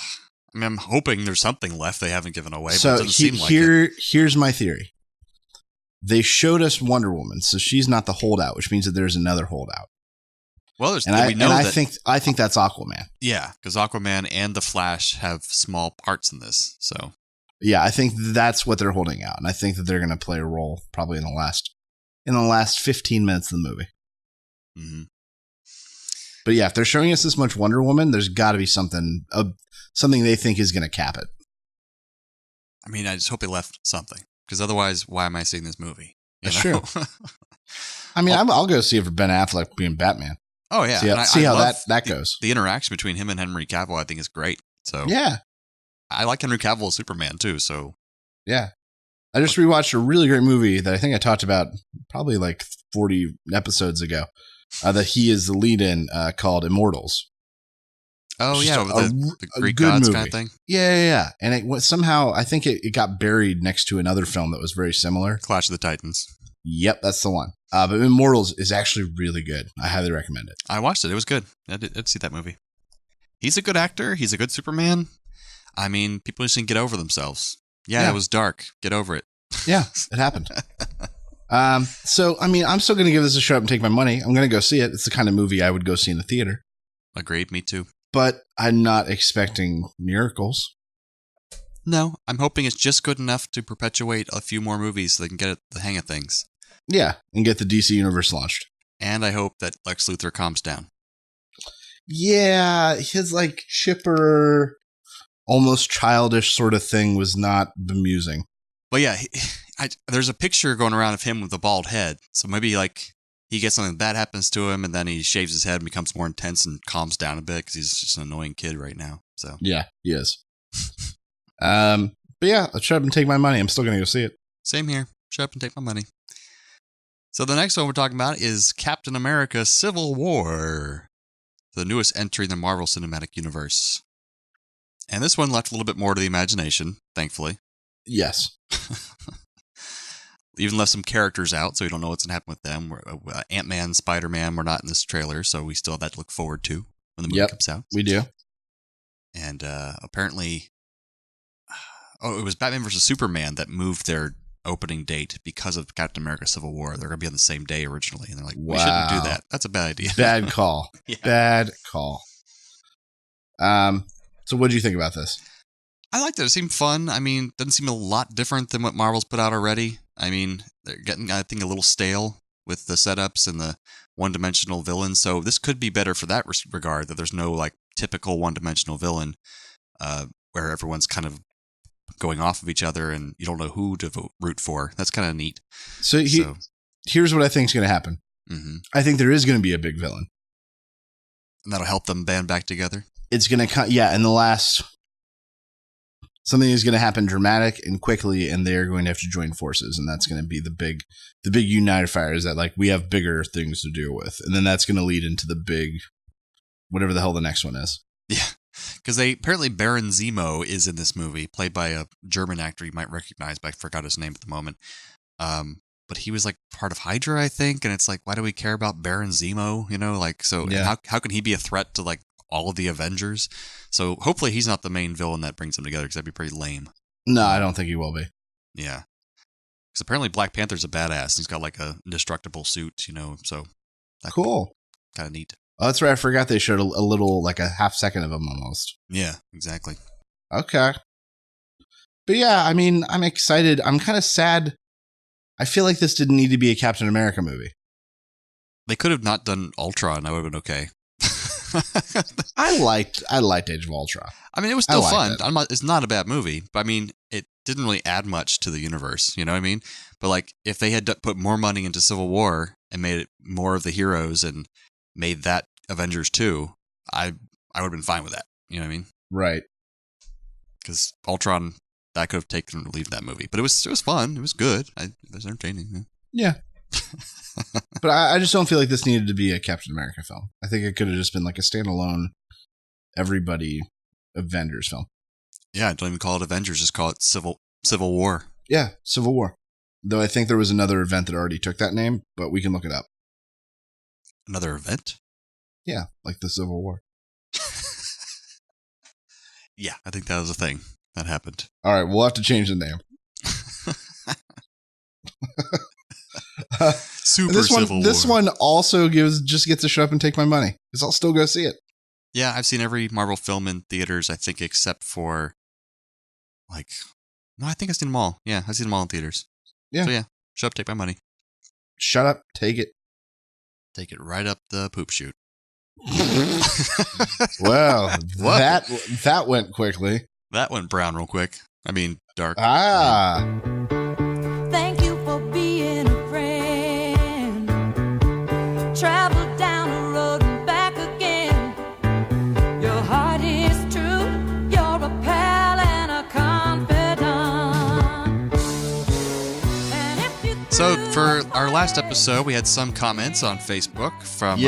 mean, I'm hoping there's something left they haven't given away, so but it doesn't seem like it. Here's my theory. They showed us Wonder Woman, so she's not the holdout, which means that there's another holdout. Well, I think that's Aquaman. Yeah, because Aquaman and the Flash have small parts in this. So yeah, I think that's what they're holding out, and I think that they're going to play a role probably in the last 15 minutes of the movie. Mm-hmm. But yeah, if they're showing us this much Wonder Woman, there's got to be something they think is going to cap it. I mean, I just hope they left something, because otherwise, why am I seeing this movie? That's true. I mean, I'll go see it for Ben Affleck being Batman. Oh yeah, see how that goes. The interaction between him and Henry Cavill, I think, is great. So yeah, I like Henry Cavill as Superman too. So yeah, I just rewatched a really great movie that I think I talked about probably like 40 episodes ago. That he is the lead in, called Immortals. Oh yeah, the Greek gods kind of thing. Yeah. And it was somehow, I think it got buried next to another film that was very similar. Clash of the Titans. Yep, that's the one. But Immortals is actually really good. I highly recommend it. I watched it. It was good. I did see that movie. He's a good actor. He's a good Superman. I mean, people just need to get over themselves. Yeah, it was dark. Get over it. Yeah, it happened. So, I mean, I'm still going to give this a shot and take my money. I'm going to go see it. It's the kind of movie I would go see in the theater. Agreed. Me too. But I'm not expecting miracles. No, I'm hoping it's just good enough to perpetuate a few more movies so they can get the hang of things. Yeah, and get the DC Universe launched. And I hope that Lex Luthor calms down. Yeah, his like chipper, almost childish sort of thing was not bemusing. But yeah, there's a picture going around of him with a bald head. So maybe like he gets something that happens to him, and then he shaves his head and becomes more intense and calms down a bit because he's just an annoying kid right now. So yeah, he is. But yeah, let's shut up and take my money. I'm still going to go see it. Same here. Shut up and take my money. So the next one we're talking about is Captain America: Civil War, the newest entry in the Marvel Cinematic Universe. And this one left a little bit more to the imagination, thankfully. Yes. Even left some characters out, so we don't know what's going to happen with them. Ant-Man, Spider-Man were not in this trailer, so we still have that to look forward to when the movie comes out. We do. And apparently, it was Batman vs. Superman that moved their opening date because of Captain America: Civil War. They're going to be on the same day originally, and they're like, we shouldn't do that. That's a bad idea. Bad call. Yeah. Bad call. So what did you think about this? I liked it. It seemed fun. I mean, it doesn't seem a lot different than what Marvel's put out already. I mean, they're getting, I think, a little stale with the setups and the one-dimensional villains. So this could be better for that regard, that there's no like typical one-dimensional villain where everyone's kind of going off of each other and you don't know who to root for. That's kind of neat. So here's what I think is going to happen. Mm-hmm. I think there is going to be a big villain. And that'll help them band back together? It's going to, in the last... Something is going to happen dramatic and quickly, and they're going to have to join forces, and that's going to be the big unitifier. Is that like we have bigger things to deal with, and then that's going to lead into the big, whatever the hell the next one is. Yeah, because apparently Baron Zemo is in this movie, played by a German actor you might recognize, but I forgot his name at the moment. But he was like part of Hydra, I think, and it's like, why do we care about Baron Zemo? You know, like so. Yeah. How can he be a threat to like all of the Avengers? So hopefully he's not the main villain that brings them together, because that'd be pretty lame. No, I don't think he will be. Yeah, because apparently Black Panther's a badass. He's got like a indestructible suit, you know. So cool, kind of neat. Oh, that's right. I forgot they showed a little, like a half second of him almost. Yeah, exactly. Okay, but yeah, I mean, I'm excited. I'm kind of sad. I feel like this didn't need to be a Captain America movie. They could have not done Ultron. I would have been okay. I liked Age of Ultron. I mean, it was still fun. It's not a bad movie, but I mean, it didn't really add much to the universe. You know what I mean? But like, if they had put more money into Civil War and made it more of the heroes and made that Avengers 2, I would have been fine with that. You know what I mean? Right. Because Ultron, that could have taken or leave that movie, but it was fun. It was good. It was entertaining. Yeah. But I just don't feel like this needed to be a Captain America film. I think it could have just been like a standalone, everybody Avengers film. Yeah, don't even call it Avengers. Just call it Civil War. Yeah, Civil War. Though I think there was another event that already took that name, but we can look it up. Another event? Yeah, like the Civil War. Yeah, I think that was a thing that happened. All right, we'll have to change the name. Super this one, Civil this War. one also just gets to show up and take my money because I'll still go see it. Yeah, I've seen every Marvel film in theaters, I think, except for no, I think I've seen them all. Yeah, I've seen them all in theaters. Yeah. So yeah, show up, take my money. Shut up, take it. Take it right up the poop chute. Well, that went quickly. That went brown real quick. I mean, dark. Thank you for being a friend. Travel down the road and back again. Your heart is true. You're a pal and a confidant. And if you So for our last episode, we had some comments on Facebook from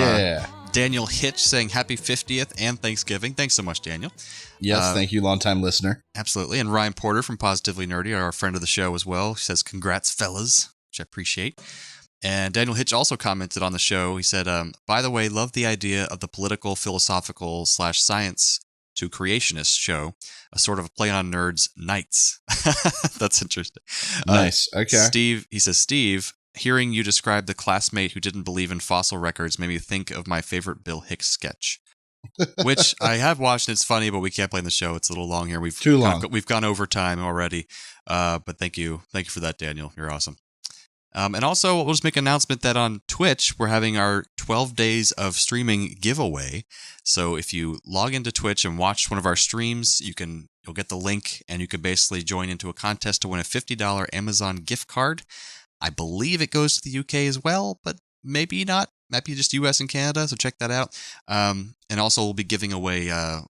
Daniel Hitch saying happy 50th and Thanksgiving. Thanks so much, Daniel. Yes, thank you, longtime listener. Absolutely. And Ryan Porter from Positively Nerdy, our friend of the show as well, says congrats, fellas, which I appreciate. And Daniel Hitch also commented on the show. He said, by the way, love the idea of the political, philosophical / science to creationist show, a sort of a play on nerds nights. That's interesting. Nice. Okay. He says, Steve, hearing you describe the classmate who didn't believe in fossil records made me think of my favorite Bill Hicks sketch, which I have watched and it's funny, but we can't play in the show. It's a little long here. Too long. We've gone over time already. But thank you for that, Daniel. You're awesome. And also, we'll just make an announcement that on Twitch, we're having our 12 days of streaming giveaway. So if you log into Twitch and watch one of our streams, you'll get the link and you can basically join into a contest to win a $50 Amazon gift card. I believe it goes to the UK as well, but maybe not. Might be just US and Canada, so check that out. And also, we'll be giving away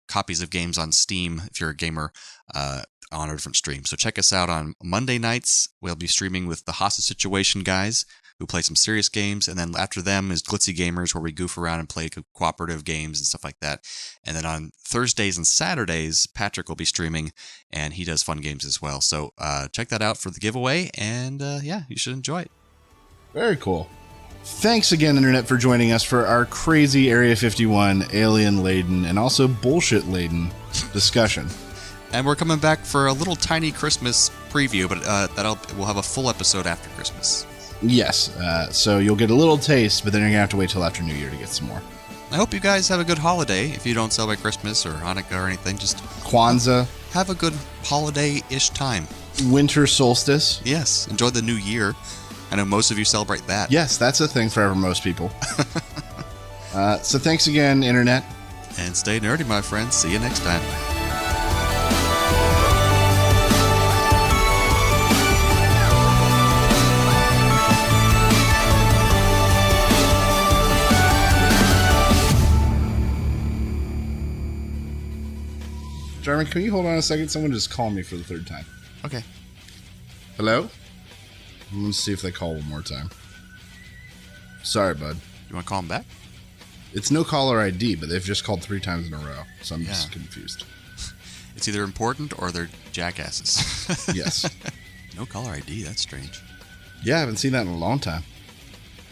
copies of games on Steam if you're a gamer on a different stream. So check us out on Monday nights. We'll be streaming with the Hostage Situation guys who play some serious games. And then after them is Glitzy Gamers, where we goof around and play cooperative games and stuff like that. And then on Thursdays and Saturdays, Patrick will be streaming, and he does fun games as well. So check that out for the giveaway, and you should enjoy it. Very cool. Thanks again, Internet, for joining us for our crazy Area 51 alien-laden and also bullshit-laden discussion. And we're coming back for a little tiny Christmas preview, but we'll have a full episode after Christmas. Yes, so you'll get a little taste, but then you're going to have to wait till after New Year to get some more. I hope you guys have a good holiday. If you don't celebrate Christmas or Hanukkah or anything, just Kwanzaa. Have a good holiday-ish time. Winter solstice. Yes, enjoy the new year. I know most of you celebrate that. Yes, that's a thing for most people. So thanks again, Internet. And stay nerdy, my friends. See you next time. Jarman, can you hold on a second? Someone just called me for the third time. Okay. Hello? I'm going to see if they call one more time. Sorry, bud. You want to call them back? It's no caller ID, but they've just called 3 times in a row, so I'm just confused. It's either important or they're jackasses. Yes. No caller ID, that's strange. Yeah, I haven't seen that in a long time.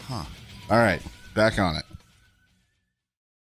Huh. All right, back on it.